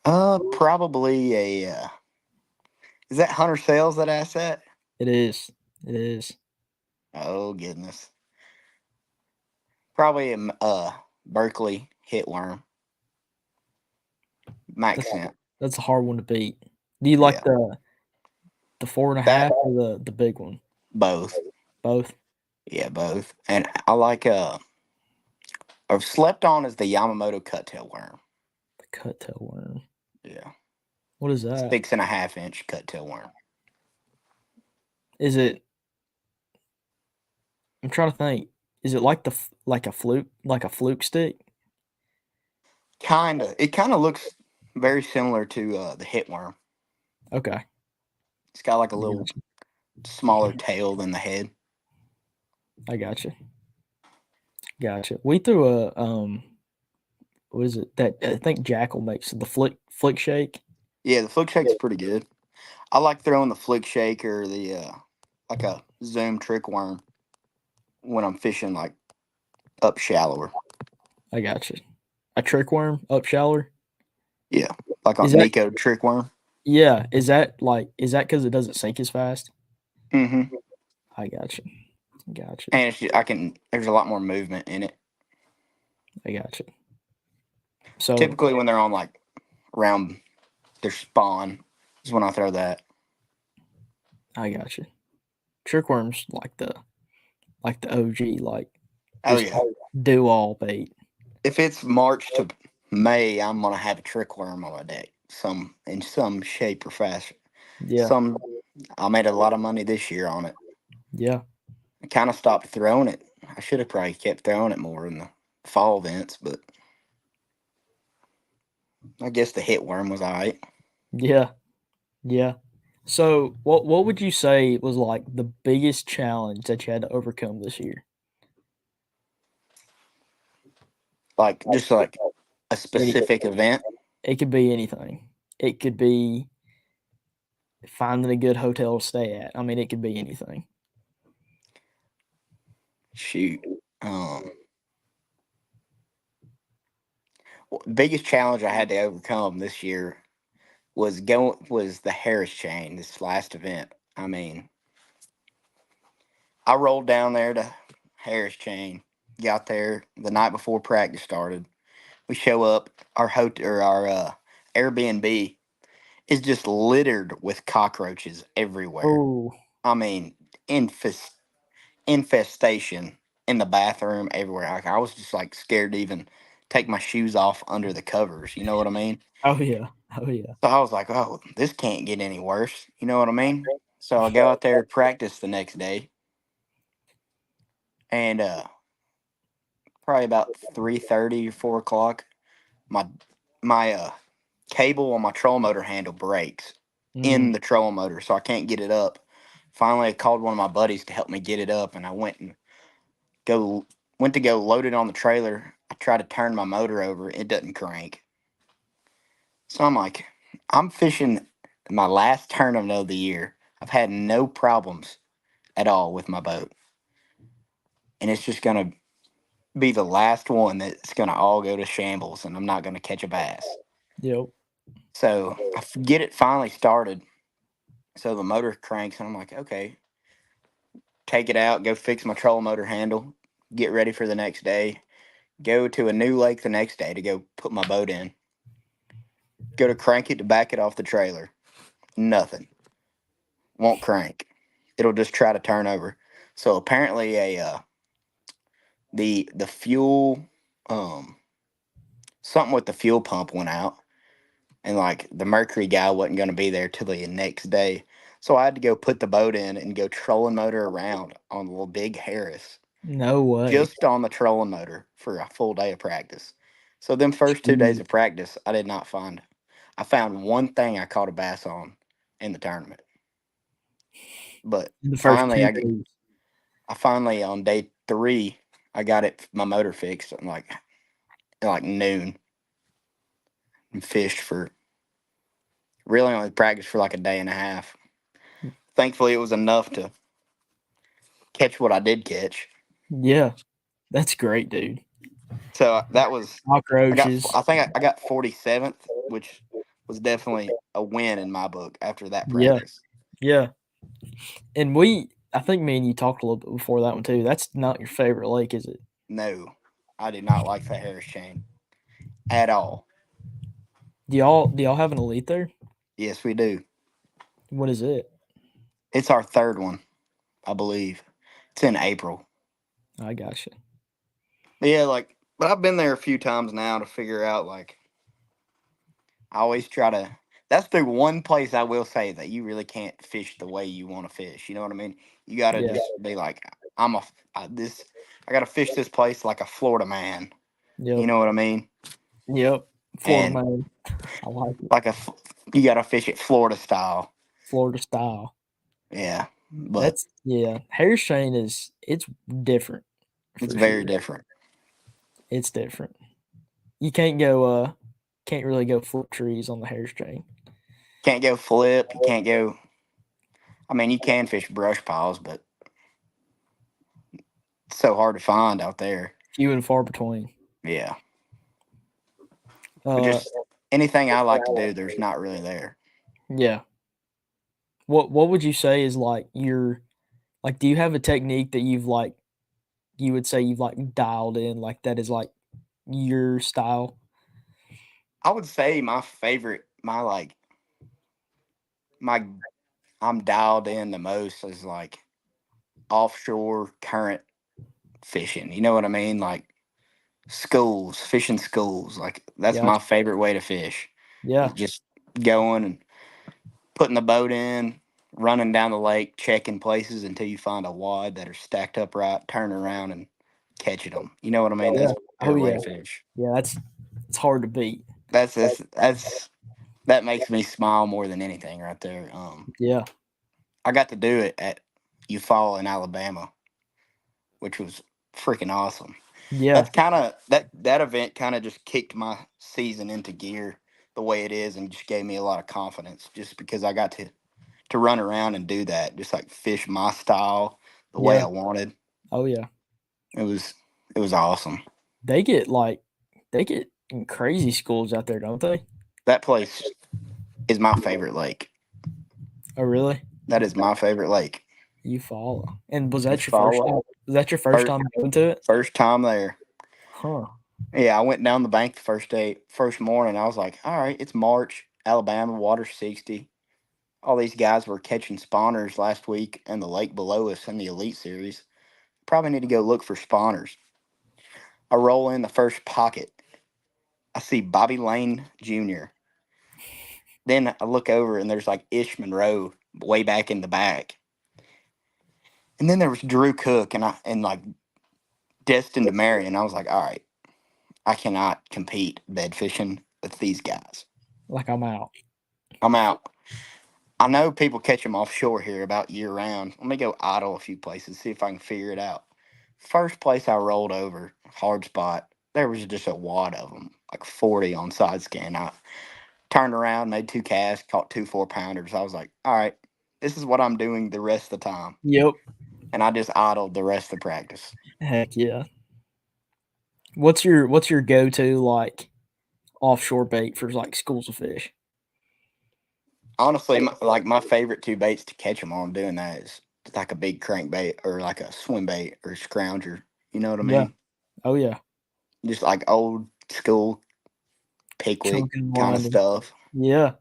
Probably a. Is that Hunter Sales that asset?
It is. It is.
Oh goodness. Probably a Berkeley hitworm. Max
That's
scent.
that's a hard one to beat. Do you like
Yeah,
the 4.5
that
or the big one?
both.
Both.
Yeah, both. And I like I've slept on is the Yamamoto cuttail worm.
The cut tail worm.
Yeah,
What is that?
6.5 inch cuttail worm.
Is it? I'm trying to think. Is it like like a fluke stick?
Kinda. It kind of looks very similar to the hitworm.
Okay.
It's got like a
I
little
gotcha.
smaller tail than the head.
I gotcha. Gotcha. We threw a what is it that I think Jackal makes the flick shake.
Yeah, the flick shake's pretty good. I like throwing the flick shake or the like a zoom trick worm when I'm fishing like up shallower.
I gotcha. A trick worm up shallower.
Yeah, like
Is
on
that
Nico trick worm.
Yeah? Is that because it doesn't sink as fast?
Mm-hmm.
I gotcha. Gotcha.
And it's just, I can. There's a lot more movement in it.
I gotcha. So
Typically, when they're on like around their spawn, is when I throw that.
I gotcha. Trick worms like the OG
Oh
just
yeah.
do all bait.
If it's March to May, I'm gonna have a trick worm on my deck, some in some shape or fashion.
Yeah.
Some I made a lot of money this year on it.
Yeah.
I kind of stopped throwing it. I should have probably kept throwing it more in the fall events, but I guess the hit worm was all right.
Yeah. Yeah. So what would you say was like the biggest challenge that you had to overcome this year?
Like just like a
Any
specific event.
It could be anything. It could be finding a good hotel to stay at. I mean, it could be anything.
Shoot. Biggest challenge I had to overcome this year was the Harris chain. This last event. I mean, I rolled down there to Harris chain. Got there the night before practice started. We show up. Our hotel or our Airbnb is just littered with cockroaches everywhere.
Oh,
I mean, infest infestation in the bathroom everywhere. Like I was just like scared to even take my shoes off under the covers. You know what I mean?
oh yeah, oh yeah.
So I was like, oh, this can't get any worse. You know what I mean? So I go out there to practice the next day, and probably about 3:30 or 4 o'clock, my my cable on my trolling motor handle breaks
Mm,
in the trolling motor, so I can't get it up. Finally, I called one of my buddies to help me get it up, and I go went to go load it on the trailer. I tried to turn my motor over, it doesn't crank. So I'm like, I'm fishing my last tournament of the year. I've had no problems at all with my boat, and it's just gonna be the last one that's gonna all go to shambles, and I'm not gonna catch a bass.
yep.
So get it finally started. So the motor cranks, and I'm like, okay, take it out, go fix my trolling motor handle, get ready for the next day, go to a new lake the next day to go put my boat in, go to crank it to back it off the trailer. Nothing. Won't crank. It'll just try to turn over. So apparently the fuel, something with the fuel pump went out, and like the Mercury guy wasn't going to be there till the next day. So I had to go put the boat in and go trolling motor around on the little big Harris,
No way.
just on the trolling motor for a full day of practice. So them first 2 days
Jeez.
of practice, I did not find. I found one thing I caught a bass on in the tournament, but
In the first
finally,
two days.
I finally on day 3, I got my motor fixed at like noon and fished for really only practiced for like a day and a half. Thankfully, it was enough to catch what I did catch.
Yeah, that's great, dude.
So that was
Cockroaches.
I think I got 47th, which was definitely a win in my book after that
Yeah,
practice.
yeah. And I think me and you talked a little bit before that one too. That's not your favorite lake, is it?
No, I did not like the Harris chain at all.
Do y'all have an elite there?
Yes, we do.
What is it?
It's our third one, I believe. It's in April.
I gotcha.
But yeah, but I've been there a few times now to figure out, I always try to. That's the one place I will say that you really can't fish the way you want to fish. You know what I mean? You got to
Yeah.
just be like, I'm a, this, I got to fish this place like a Florida man. You
Yep.
know what I mean?
Yep. Florida
And
man. I like it.
like you got to fish it Florida style.
Florida style.
Yeah. But
Harris chain it's different
it's
for
very
sure.
different.
It's different. You can't really go flip trees on the Harris chain.
Can't go flip. You can't go. I mean, you can fish brush piles, but it's so hard to find out there.
Few and far between.
Yeah. But
Uh
just anything I like to do, there's not really there.
yeah. What would you say is like your like do you have a technique that you would say you've like dialed in like that is like your style?
I would say my favorite, my I'm dialed in the most is like offshore current fishing. You know what I mean? Like schools, fishing schools. Like that's my
Gotcha.
favorite way to fish. Is
Yeah.
just going and putting the boat in, running down the lake, checking places until you find a wad that are stacked up right, turn around and catching them. You know what I mean?
Yeah.
That's my
Oh
favorite way
yeah.
to fish.
Yeah, it's hard to beat.
That's that makes me smile more than anything right there.
Yeah.
I got to do it at Eufaula in Alabama, which was freaking awesome.
Yeah.
That's kind of that event kind of just kicked my season into gear the way it is, and just gave me a lot of confidence. Just because I got to run around and do that, just like fish my style the way
Yeah.
I wanted.
Oh yeah.
It was it was awesome.
They get like they get in crazy schools out there, don't they?
That place is my favorite lake.
Oh really?
That is my favorite lake.
You follow. And was that your first
Eufaula,
time? Was that your first
first
time going to it?
first time there.
Huh.
Yeah, I went down the bank the first morning. I was like, all right, it's March, Alabama, water 60. All these guys were catching spawners last week in the lake below us in the Elite Series. Probably need to go look for spawners. I roll in the first pocket. I see Bobby Lane Jr. Then I look over and there's like Ish Monroe way back in the back. And then there was Drew Cook and like Destin to marry. And I was like, all right, I cannot compete bed fishing with these guys.
Like I'm out.
I'm out. I know people catch them offshore here about year round. Let me go idle a few places, see if I can figure it out. First place I rolled over, hard spot, there was just a wad of them, like 40 on side scan. I turned around, made 2 casts, caught 2 4-pounders. I was like, all right, this is what I'm doing the rest of the time.
Yep.
And I just idled the rest of the practice.
Heck yeah. What's your go to like offshore bait for like schools of fish?
Honestly, my favorite 2 baits to catch them on doing that is like a big crankbait or like a swim bait or a scrounger. You know what I
Yeah.
mean?
Oh yeah.
Just like old school Pickwick
Chunking
kind of
winding.
stuff.
Yeah.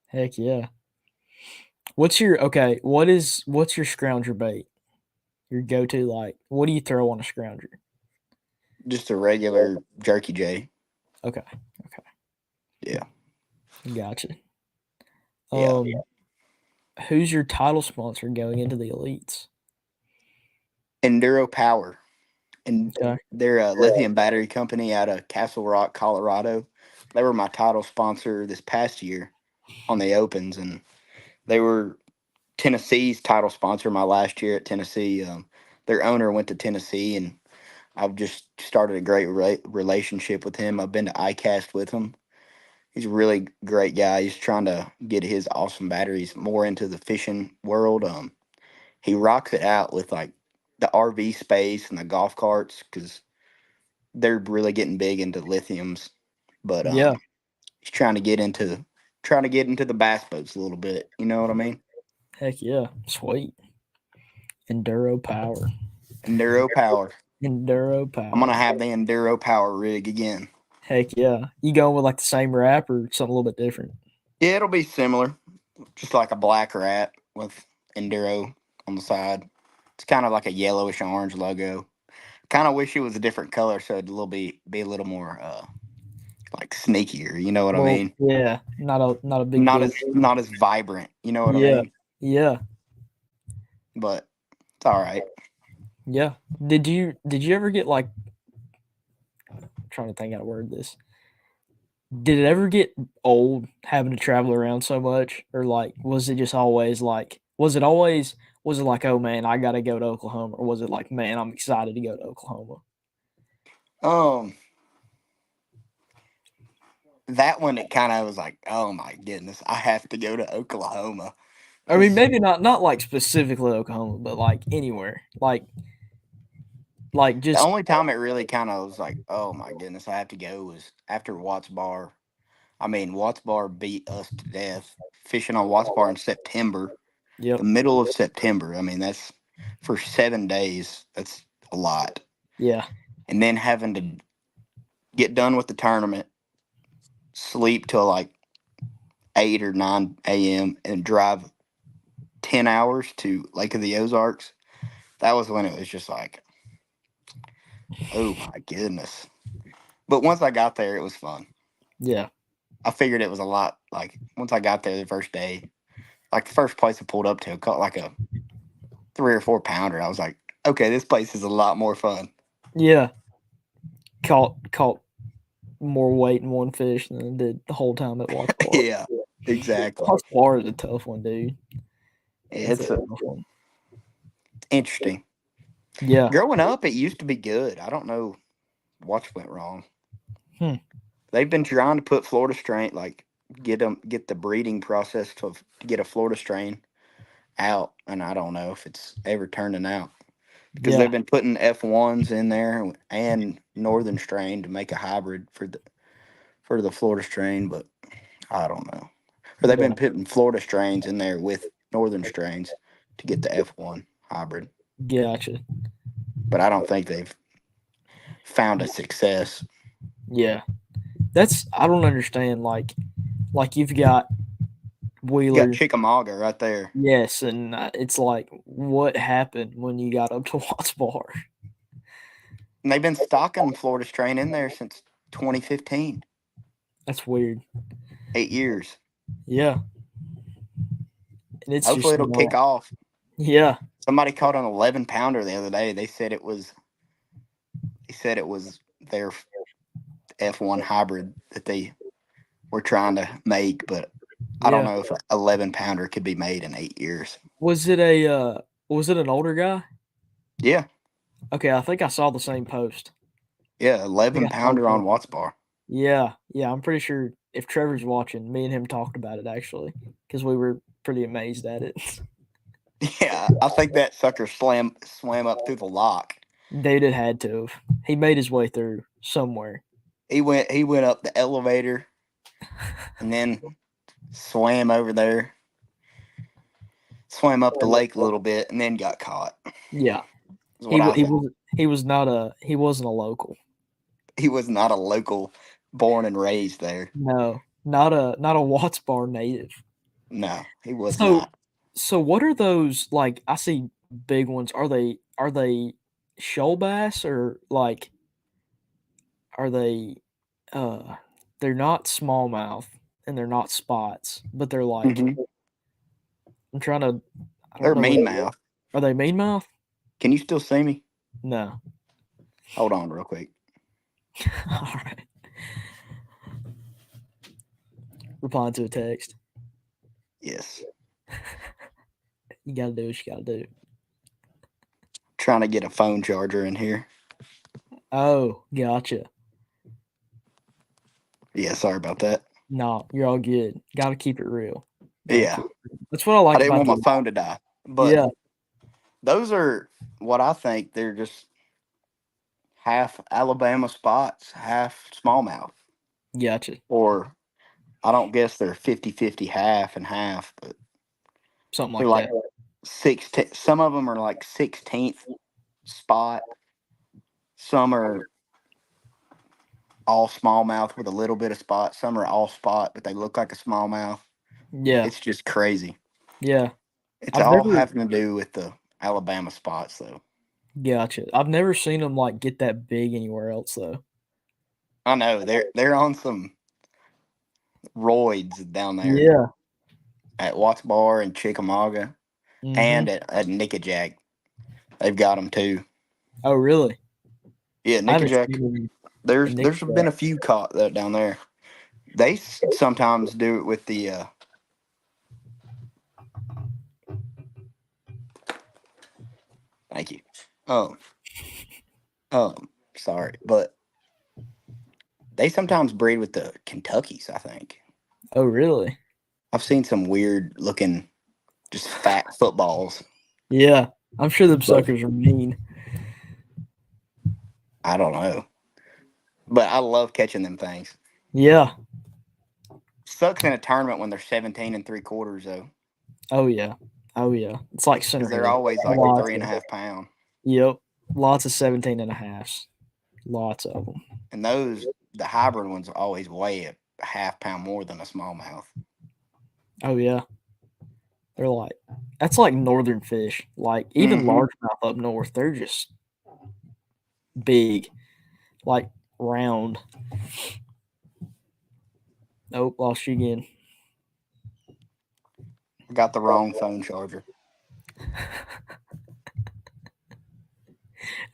Heck yeah. What's your scrounger bait? Your go to like what do you throw on a scrounger?
Just a regular Jerky J.
Okay.
Yeah.
Gotcha.
Yeah.
Who's your title sponsor going into the elites?
Enduro Power. And
Okay.
they're a lithium battery company out of Castle Rock, Colorado. They were my title sponsor this past year on the Opens, and they were Tennessee's title sponsor my last year at Tennessee. Their owner went to Tennessee, and I've just started a great relationship with him. I've been to ICAST with him. He's a really great guy. He's trying to get his awesome batteries more into the fishing world. He rocks it out with like the RV space and the golf carts because they're really getting big into lithiums. But
Yeah.
he's trying to get into the bass boats a little bit. You know what I mean?
Heck yeah. Sweet. Enduro Power.
Enduro Power.
Enduro
I'm gonna
Power.
have the Enduro Power rig again.
Heck yeah. You going with like the same wrap or something a little bit different?
Yeah, it'll be similar, just like a black rat with Enduro on the side. It's kind of like a yellowish orange logo. Kind of wish it was a different color so it'd be a little more like sneakier. You know what I
Well,
mean?
yeah. Not a big
Not
deal.
as vibrant. You know what I
Yeah.
mean?
Yeah.
But it's all right.
Yeah. Did you ever get like, I'm trying to think how to word this. Did it ever get old having to travel around so much? Or like was it just always like was it like, oh man, I gotta go to Oklahoma? Or was it like, man, I'm excited to go to Oklahoma?
Um, that one it kind of was like, oh my goodness, I have to go to Oklahoma
I mean,
because
maybe not like specifically Oklahoma, but like anywhere. Like
the
just
only time it really kind of was like, oh my goodness, I have to go was after Watts Bar. I mean, Watts Bar beat us to death fishing on Watts Bar in September,
yep.
the middle of September. I mean, that's for 7 days. That's a lot.
Yeah.
And then having to get done with the tournament, sleep till like 8 or 9 a.m., and drive 10 hours to Lake of the Ozarks. That was when it was just like, oh my goodness. But once I got there, it was fun.
Yeah.
I figured it was a lot. Like, once I got there the first day, like the first place I pulled up to caught like a 3 or 4 pounder. I was like, okay, this place is a lot more fun.
Yeah. Caught more weight in one fish than it did the whole time at Watts Bar.
Yeah, exactly.
Watts Bar is a tough one, dude. It's a
It's
tough one.
interesting.
Yeah.
Growing up, it used to be good. I don't know what went wrong.
Hmm.
They've been trying to put Florida strain, like get the breeding process to get a Florida strain out, and I don't know if it's ever turning out because
Yeah.
they've been putting F1s in there and Northern strain to make a hybrid for the Florida strain, but I don't know. Or they've
Yeah.
been putting Florida strains in there with Northern strains to get the F1 hybrid,
Gotcha.
but I don't think they've found a success.
Yeah. I don't understand. Like you've got
You got
Wheeler.
Chickamauga right there.
Yes, and it's like, what happened when you got up to Watts Bar?
And they've been stocking Florida strain in there since 2015.
That's weird.
8 years.
Yeah, and it's
Hopefully
just
it'll
not.
kick off.
Yeah.
Somebody caught an 11 pounder the other day. They said it was their F1 hybrid that they were trying to make, but I don't
Yeah.
know if an 11 pounder could be made in 8 years.
Was it an older guy?
Yeah.
Okay, I think I saw the same post.
Yeah.
I think
11
I saw the
pounder on
same.
Watts Bar.
Yeah, yeah, I'm pretty sure if Trevor's watching, me and him talked about it actually because we were pretty amazed at it.
Yeah. I think that sucker swam up through the lock.
Dude, it had to have. He made his way through somewhere.
He went up the elevator and then swam over there. Swam up the lake a little bit and then got caught.
Yeah,
Is what I think.
he wasn't a local.
He was not a local, born and raised there.
No, not a Watts Bar native.
No, he was
So
not.
so what are those like? I see big ones. Are they shoal bass or like are they? They're not smallmouth and they're not spots, but they're like
Hmm.
I'm trying to. I don't
They're
know what.
mean mouth.
Are they mean mouth?
Can you still see me?
No.
Hold on, real quick.
All right. Replying to a text.
Yes.
You gotta do what you gotta do.
Trying to get a phone charger in here.
Oh, gotcha.
Yeah, sorry about that.
No, you're all good. Gotta keep it real.
Yeah,
That's what I
I
like
didn't
about
want my
the.
phone to die. But
Yeah,
those are what I think. They're just half Alabama spots, half smallmouth.
gotcha.
Or I don't guess they're 50-50, half and half, but
Something
they're
like
like
that.
16. Some of them are like 16th spot. Some are all smallmouth with a little bit of spot. Some are all spot, but they look like a smallmouth.
Yeah,
It's just crazy.
yeah.
It's
I've
all
never
having to do with the Alabama spots, though.
gotcha. I've never seen them like get that big anywhere else though.
I know they're on some roids down there
Yeah.
at Watts Bar and Chickamauga
Mm-hmm.
and at Nickajack. They've got them too.
Oh, really?
Yeah,
I haven't
Nickajack.
seen them in
There's been
Nickelback.
a few caught that down there. They sometimes do it with the. Thank you. Um, sorry, but they sometimes breed with the Kentuckies. I think
Oh, really?
I've seen some weird looking, just fat footballs.
Yeah. I'm sure them
But
suckers are mean.
I don't know. But I love catching them things.
Yeah.
Sucks in a tournament when they're 17 3/4 though,
Oh, yeah. Oh, yeah. It's like center
because they're
head.
always like
Lots
three and a
of.
half pound.
Yep. Lots of 17 and a halves. Lots of them.
And the hybrid ones always weigh a half pound more than a smallmouth.
Oh, yeah. They're like, that's like northern fish. Like, even
Mm-hmm.
largemouth up north, they're just big, like round. Nope, lost you again.
Got the wrong phone charger.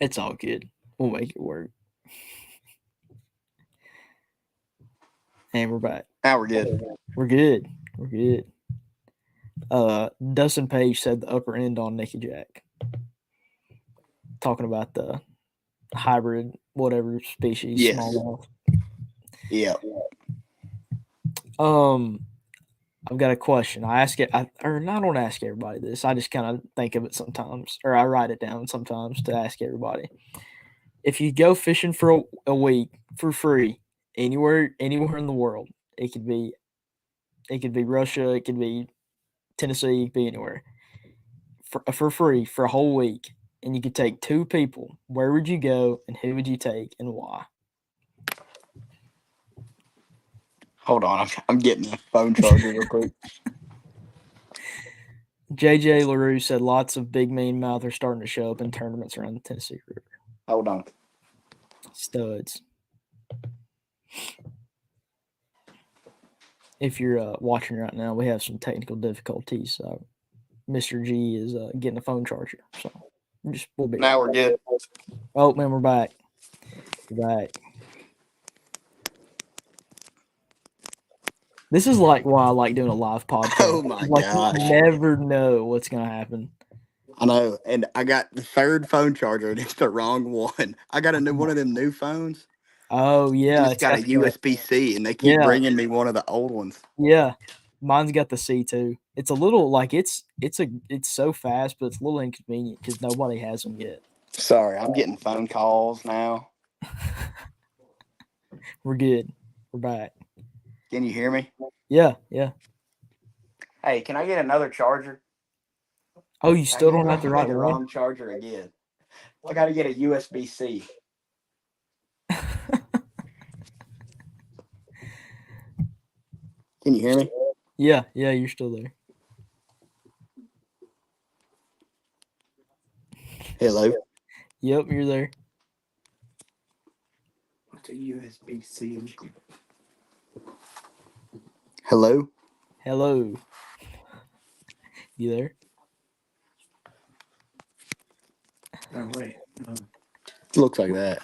It's all good. We'll make it work. And we're back.
Now we're good.
We're good. We're good. Dustin Page said the upper end on Nicky Jack. Talking about the hybrid, whatever species,
Yes.
smallmouth.
Yeah.
I've got a question. I ask it, or I don't ask everybody this. I just kind of think of it sometimes, or I write it down sometimes to ask everybody. If you go fishing for a week for free, anywhere in the world, it could be, Russia, it could be Tennessee, it could be anywhere, for free for a whole week, and you could take two people. Where would you go, and who would you take, and why?
Hold on. I'm getting the phone charger real quick.
JJ LaRue said lots of big mean mouth are starting to show up in tournaments around the Tennessee River.
Hold on.
Studs. If you're watching right now, we have some technical difficulties. Mr. G is getting a phone charger, so we'll be
Now
right
we're
back.
good.
Oh man, we're back. We're back. This is like why I like doing a live podcast.
Oh my
Like
gosh.
you never know what's gonna happen.
I know. And I got the third phone charger and it's the wrong one. I got one of them new phones
Oh
and
yeah,
it's
it's
got
got
a
the
USB-C and they keep
yeah
bringing me one of the old ones.
yeah. Mine's got the C too. It's a little like it's so fast, but it's a little inconvenient because nobody has them yet.
Sorry, I'm getting phone calls now.
We're good. We're back.
Can you hear me?
Yeah, yeah.
Hey, can I get another charger?
Oh, you still don't have the right
the
one?
wrong charger again. I got to get a USB-C. Can you hear me?
Yeah, you're still there.
Hello.
Yep, you're there.
to USB-C.
Hello?
Hello. You there?
Oh, wait.
Looks like that.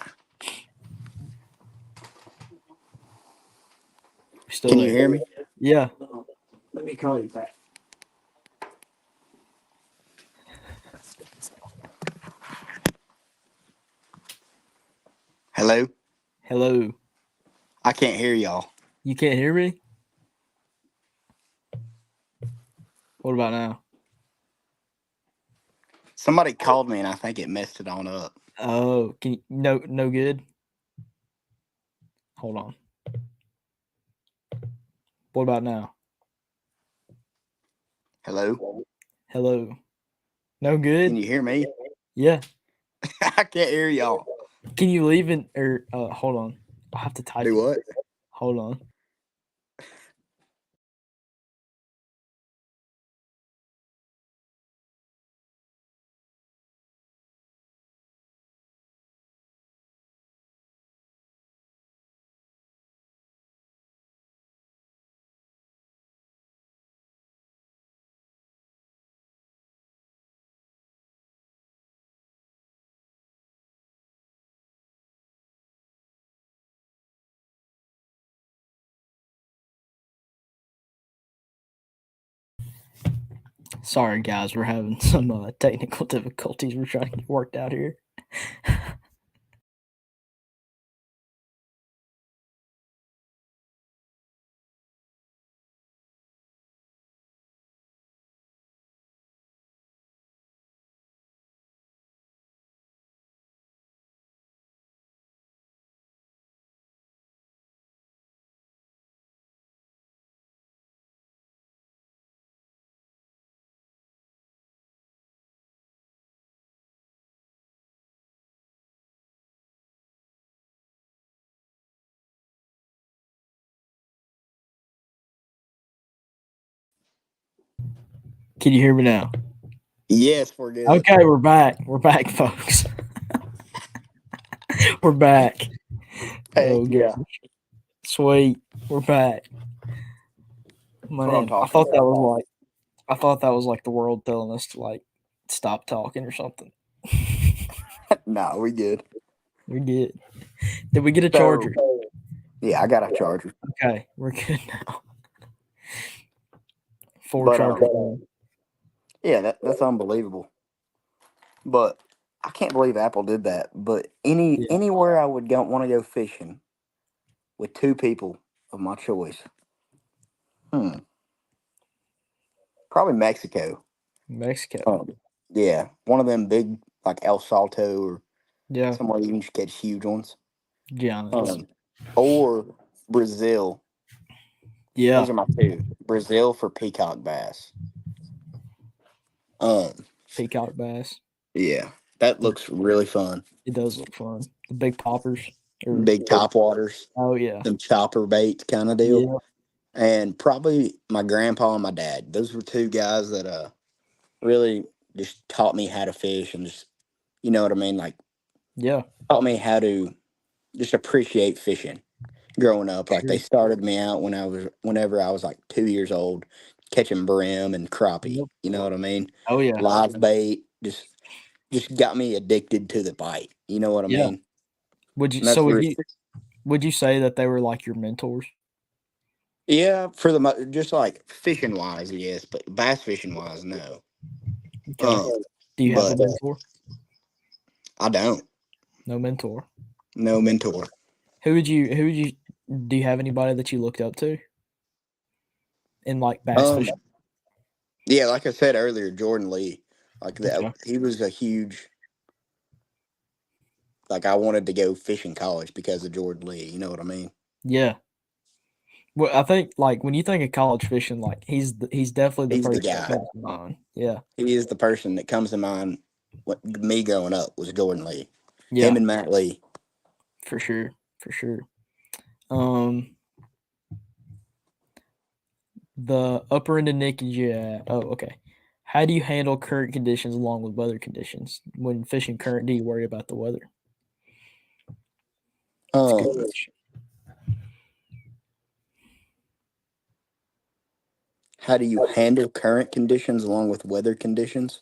Still
Can
there?
you hear me?
Yeah.
Let me call you back.
Hello?
Hello.
I can't hear y'all.
You can't hear me? What about now?
Somebody called me and I think it messed it on up.
Oh, can you, no good? Hold on. What about now?
Hello?
Hello. No
Can
good?
you hear me?
Yeah.
I can't hear y'all.
Can you leave in or hold on. I'll have to type
Do
it.
what?
Hold on. Sorry guys, we're having some technical difficulties we're trying to get worked out here. Can you hear me now?
Yes, we're good.
Okay, we're back. We're back, folks. We're back.
Heck yeah.
gosh. Sweet. We're back.
That's what I'm
Man, I
talking
thought that
about.
was like the world telling us to like stop talking or something.
No, we good.
We're good. Did we get a
So,
charger?
yeah, I got a charger.
Okay, we're good now. 4
But
chargers. in.
yeah, that's unbelievable. But I can't believe Apple did that. But
Yeah.
anywhere I would go want to go fishing with two people of my choice. Probably Mexico.
Mexico.
Yeah, one of them big like El Salto or
Yeah.
somewhere you can just catch huge ones.
Giants.
Or Brazil.
Yeah.
Those are my two. Brazil for peacock bass. Um,
Peacock bass.
yeah, that looks really fun.
It does look fun. The big poppers. Or,
Big top waters,
oh yeah.
them chopper bait kind of deal.
Yeah.
And probably my grandpa and my dad. Those were two guys that really just taught me how to fish and just you know what I mean, like
Yeah.
taught me how to just appreciate fishing growing up. Like they
Sure.
started me out whenever I was like 2 years old, catching brim and crappie.
Yep.
You know what I mean?
Oh yeah.
Live bait just got me addicted to the bite. You know what I
Yeah.
mean?
Would you
And that's
would you say that they were like your mentors?
yeah, just like fishing wise, yes, but bass fishing wise, no.
Okay. Do you have a
But
mentor?
I don't.
No mentor.
No mentor.
Who would you do you have anybody that you looked up to in like bass
Um,
fishing?
yeah, like I said earlier, Jordan Lee, like that,
Okay.
he was a huge. Like I wanted to go fishing college because of Jordan Lee. You know what I mean?
Yeah. Well, I think like when you think of college fishing, like he's definitely the
He's the
person that
guy.
comes to mind. Yeah.
He is the person that comes to mind. What me growing up was Jordan Lee. Him
Yeah,
and Matt Lee.
for sure. For sure. Um the upper end of Nick is yeah. Oh, okay. How do you handle current conditions along with weather conditions? When fishing current, do you worry about the weather? That's a good
Um,
question.
how do you handle current conditions along with weather conditions?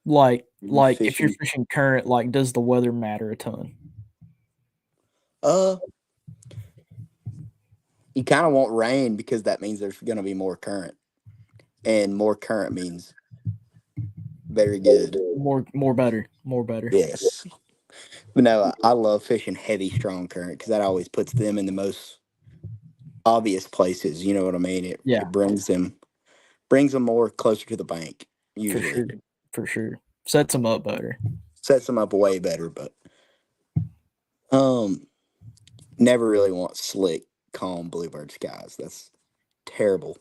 Like
You
if you're
fishing?
fishing current, like does the weather matter a ton?
Uh, you kind of want rain because that means there's going to be more current, and more current means very good.
More better. More better.
Yes. But no, I love fishing heavy, strong current because that always puts them in the most obvious places. You know what I mean?
Yeah.
It brings them more closer to the bank.
For
Usually
sure. For sure. Sets them up better.
sets them up way better. But um, never really want slick, calm bluebird skies. That's terrible,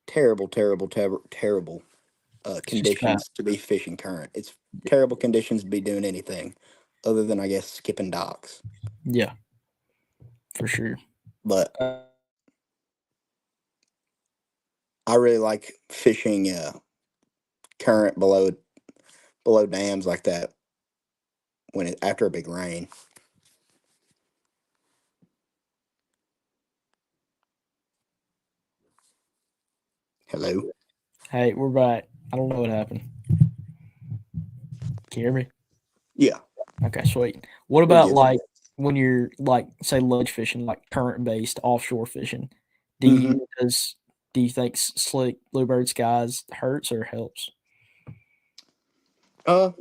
terrible, terrible, terrible, terrible
It's just bad.
conditions to be fishing current. It's terrible conditions to be doing anything other than I guess skipping docks.
Yeah. For sure.
But I really like fishing current below dams like that when it after a big rain. Hello.
Hey, we're back. I don't know what happened. Can you hear me?
Yeah,
Okay, sweet. What
we're
about
good.
like when you're like say ledge fishing, like current based offshore fishing? Do
Mhm.
you does do you think slick bluebird skies hurts or helps?
Uh,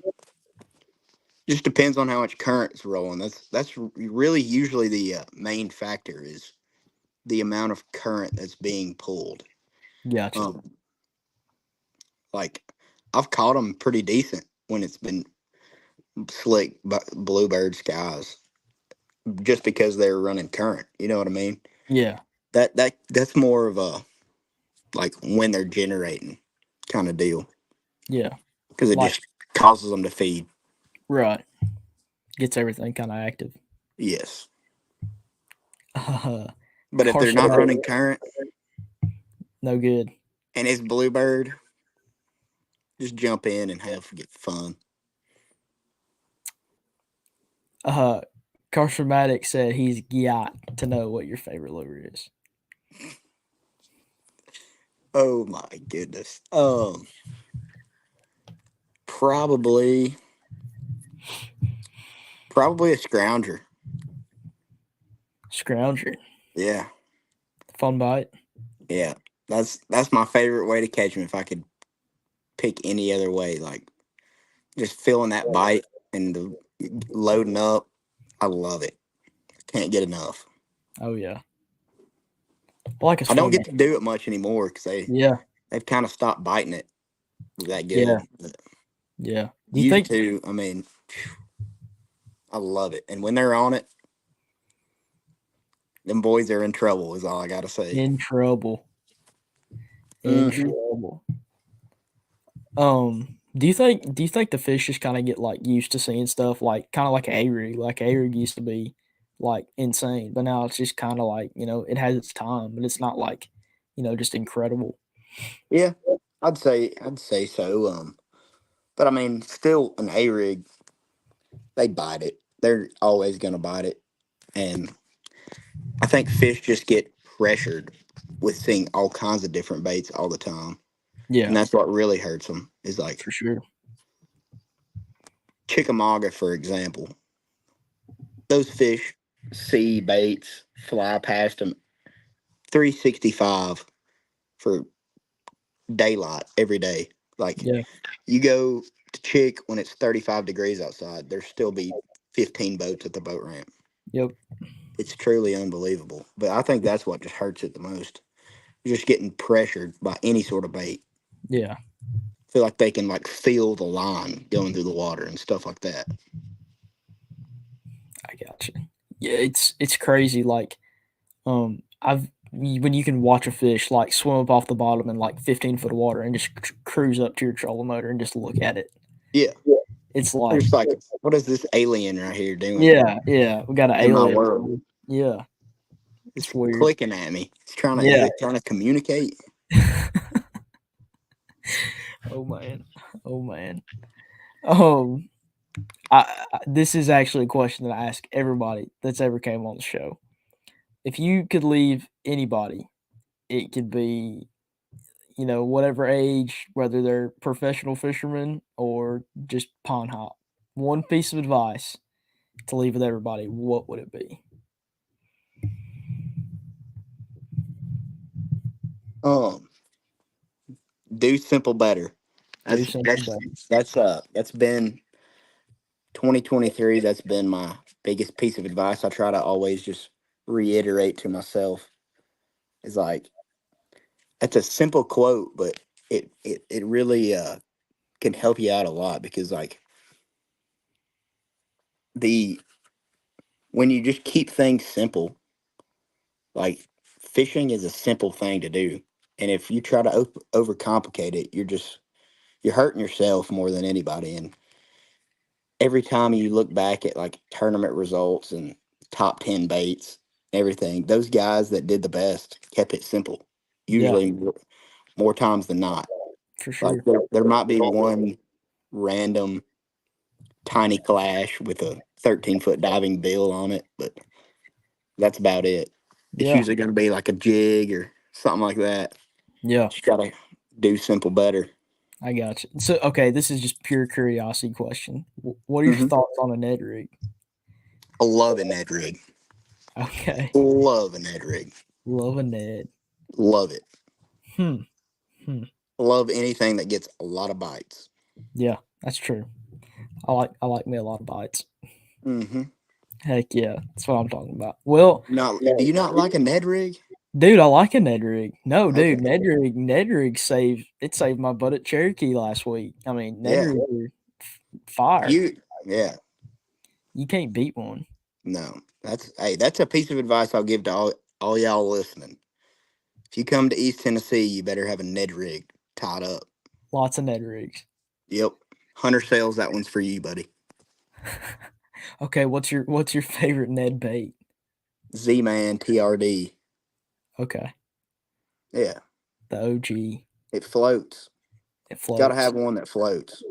just depends on how much current's rolling. That's really usually the main factor is the amount of current that's being pulled.
Gotcha.
Um, like I've caught them pretty decent when it's been slick bluebird skies, just because they're running current. You know what I mean?
Yeah.
That's more of a like when they're generating kind of deal
Yeah.
because it
Like
just causes them to feed.
right. Gets everything kind of active.
Yes, but if they're
Carson,
not running current
no good.
and it's bluebird, just jump in and have get fun.
Uh, Carson Maddox said he's got to know what your favorite lure is.
Oh my goodness. Probably a scrounger.
Scrounger.
Yeah,
Fun bite.
yeah. That's my favorite way to catch them. If I could pick any other way, like just feeling that bite and loading up, I love it. Can't get enough.
Oh yeah. I like his
I don't
fun
get
bite.
to do it much anymore because
Yeah.
they've kind of stopped biting it that
Yeah.
good. But
Yeah. Do you
used
think
to, I mean, I love it. And when they're on it, them boys are in trouble. Is all I gotta say.
in trouble? In
Hmm.
trouble. Do you think the fish just kind of get like used to seeing stuff like kind of like a rig? Like a rig used to be like insane, but now it's just kind of like it has its time, but it's not like just incredible.
Yeah, I'd say so. But I mean, still an A rig, they bite it. They're always gonna bite it, and I think fish just get pressured with seeing all kinds of different baits all the time, and
Yeah,
that's what really hurts them. Is like
for sure.
Chickamauga, for example. Those fish see baits fly past them 365 for daylight every day. Like
Yeah.
you go to Chick when it's 35 degrees outside, there still be 15 boats at the boat ramp.
Yep.
It's truly unbelievable. But I think that's what just hurts it the most. You're just getting pressured by any sort of bait.
Yeah.
Feel like they can like feel the line going through the water and stuff like that.
I got you. Yeah, it's crazy. Like, when you can watch a fish like swim up off the bottom in like 15 foot of water and just cruise up to your trolling motor and just look at it.
Yeah.
It's
They're
like,
just like, what is this alien right here doing
yeah, we got an
in my
alien.
world?
Yeah,
It's
it's weird.
clicking at me. It's trying to, is
Yeah.
it trying to communicate?
Oh man. Oh man. Um, This is actually a question that I ask everybody that's ever came on the show. If you could leave anybody, it could be, whatever age, whether they're professional fishermen or just pond hop. One piece of advice to leave with everybody, what would it be?
Do simple better.
Do something better.
That's been 2023. That's been my biggest piece of advice. I try to always just reiterate to myself. Is like that's a simple quote, but it really can help you out a lot because like the when you just keep things simple, like fishing is a simple thing to do, and if you try to overcomplicate it, you're hurting yourself more than anybody. And every time you look back at like tournament results and top 10 baits, everything, those guys that did the best kept it simple,
Yeah,
usually more times than not.
for
Like
sure.
there might be one random tiny clash with a 13-foot diving bill on it, but that's about it. It's
Yeah,
usually going to be like a jig or something like that.
yeah,
Just got to do simple better.
I got you. So, okay, this is just pure curiosity question. What are your
Mhm.
thoughts on a Ned rig?
I love a Ned rig.
Okay,
Love a Ned rig.
love a Ned.
Love it.
Hmm. Hmm.
Love anything that gets a lot of bites.
Yeah, that's true. I like me a lot of bites.
Mm-hmm.
Heck yeah, that's what I'm talking about. Well,
Do you not like a Ned rig?
dude, I like a Ned rig. No,
Okay.
dude, Ned rig saved my butt at Cherokee last week. I mean, Ned
Yeah.
rig are fire.
Yeah.
You can't beat one.
No. That's a piece of advice I'll give to all y'all listening. If you come to East Tennessee, you better have a Ned rig tied up.
Lots of Ned rigs.
Yep. Hunter sales, that one's for you, buddy.
Okay, what's your favorite Ned bait?
Z-Man TRD.
Okay,
Yeah.
the OG.
It floats.
It floats.
Got to have one that floats.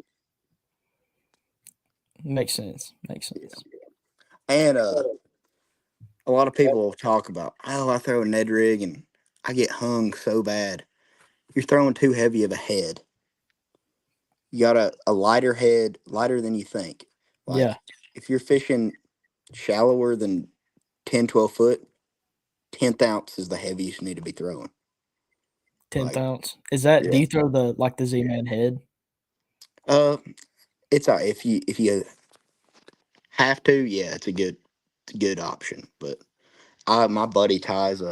Makes sense. Makes sense.
And a lot of people talk about, I throw a Ned rig and I get hung so bad. You're throwing too heavy of a head. You got a lighter head, lighter than you think. Like
Yeah,
if you're fishing shallower than 10, 12 foot, 10th ounce is the heaviest you need to be throwing.
10th
Like,
ounce. Is that? Do
yeah.
you throw the Z-Man head?
It's if you have to, yeah, it's a good option. But my buddy ties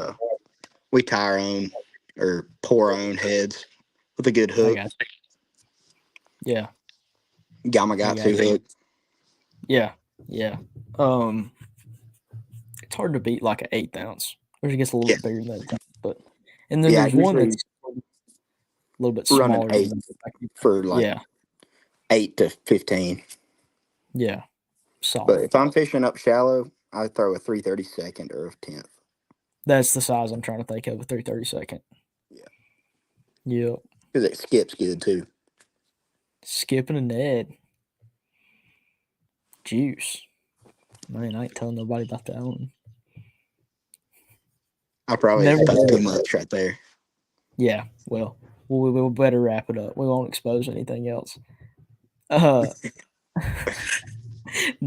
we tie our own or pour our own heads with a good
I
hook.
got you. Yeah,
Gamakatsu hook.
yeah, yeah. It's hard to beat like an 8th ounce, or it gets a little bit bigger than that. But and then there's one that's a little bit
running
smaller.
8 for like 8 to 15.
Yeah, solid.
But if I'm fishing up shallow, I throw a 332nd or a 10th.
That's the size I'm trying to think of, a 332nd.
Yeah.
Yep.
Because it skips good too.
Skipping a Ned. Juice. Man, I ain't telling nobody about that one.
I probably
Never
exposed
did.
too much right there.
Yeah, well, we'll better wrap it up. We won't expose anything else.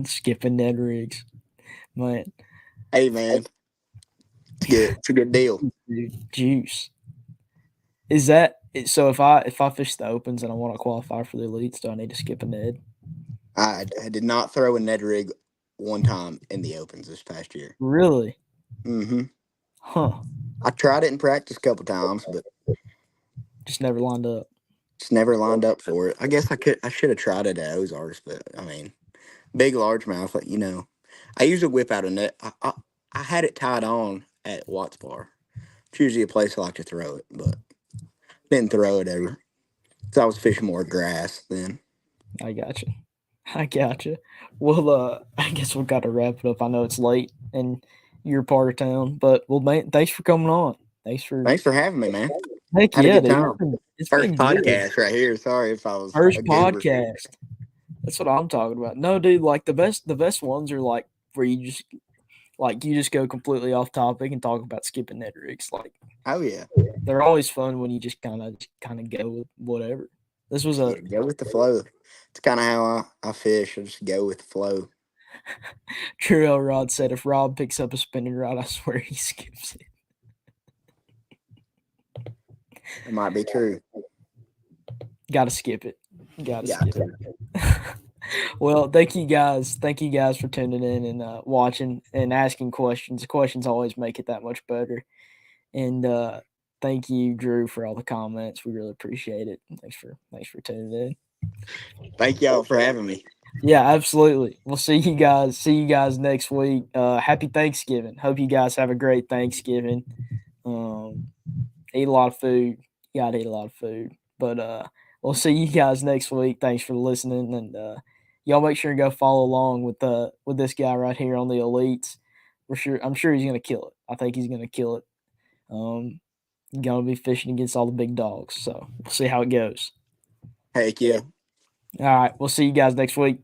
Skipping Ned rigs. Man.
Hey man. It's good. It's a good deal.
Dude, juice. Is that so? If I fish the opens and I want to qualify for the elites, do I need to skip a Ned?
I did not throw a Ned rig one time in the opens this past year.
Really?
Mm-hmm.
Huh.
I tried it in practice a couple times, but
just never lined up.
Just never lined up for it. I guess I should have tried it at Ozarks, but I mean, big largemouth, like, I usually whip out a net. I had it tied on at Watts Bar. It's usually a place I like to throw it, but didn't throw it ever. So I was fishing more grass then.
I gotcha. Well, I guess we've got to wrap it up. I know it's late in your part of town, but man, thanks for coming on. Thanks for
having me, man.
Heck
Had
yeah,
a good
dude.
time.
It's
First
been
podcast
good.
right here. Sorry if I was
First podcast. That's what I'm talking about. No, dude, like the best ones are like where you just go completely off topic and talk about skipping net rigs. Like
Oh yeah.
they're always fun when you just kind of go with whatever. This was a
Yeah, go with the flow. It's kind of how I fish. I just go with the flow.
True Rod said if Rob picks up a spinning rod, I swear he skips it.
It might be true.
Gotta skip it. Gotta
Got
skip
to.
it. Well, thank you guys. Thank you guys for tuning in and watching and asking questions. The questions always make it that much better. And thank you, Drew, for all the comments. We really appreciate it. Thanks for tuning in.
Thank y'all for having me.
Yeah, absolutely. We'll see you guys. See you guys next week. Happy Thanksgiving. Hope you guys have a great Thanksgiving. Eat a lot of food. You gotta eat a lot of food. But we'll see you guys next week. Thanks for listening, and y'all make sure to go follow along with this guy right here on the Elites. I'm sure he's gonna kill it. I think he's gonna kill it. Gonna be fishing against all the big dogs. So we'll see how it goes.
Heck yeah.
All right, we'll see you guys next week.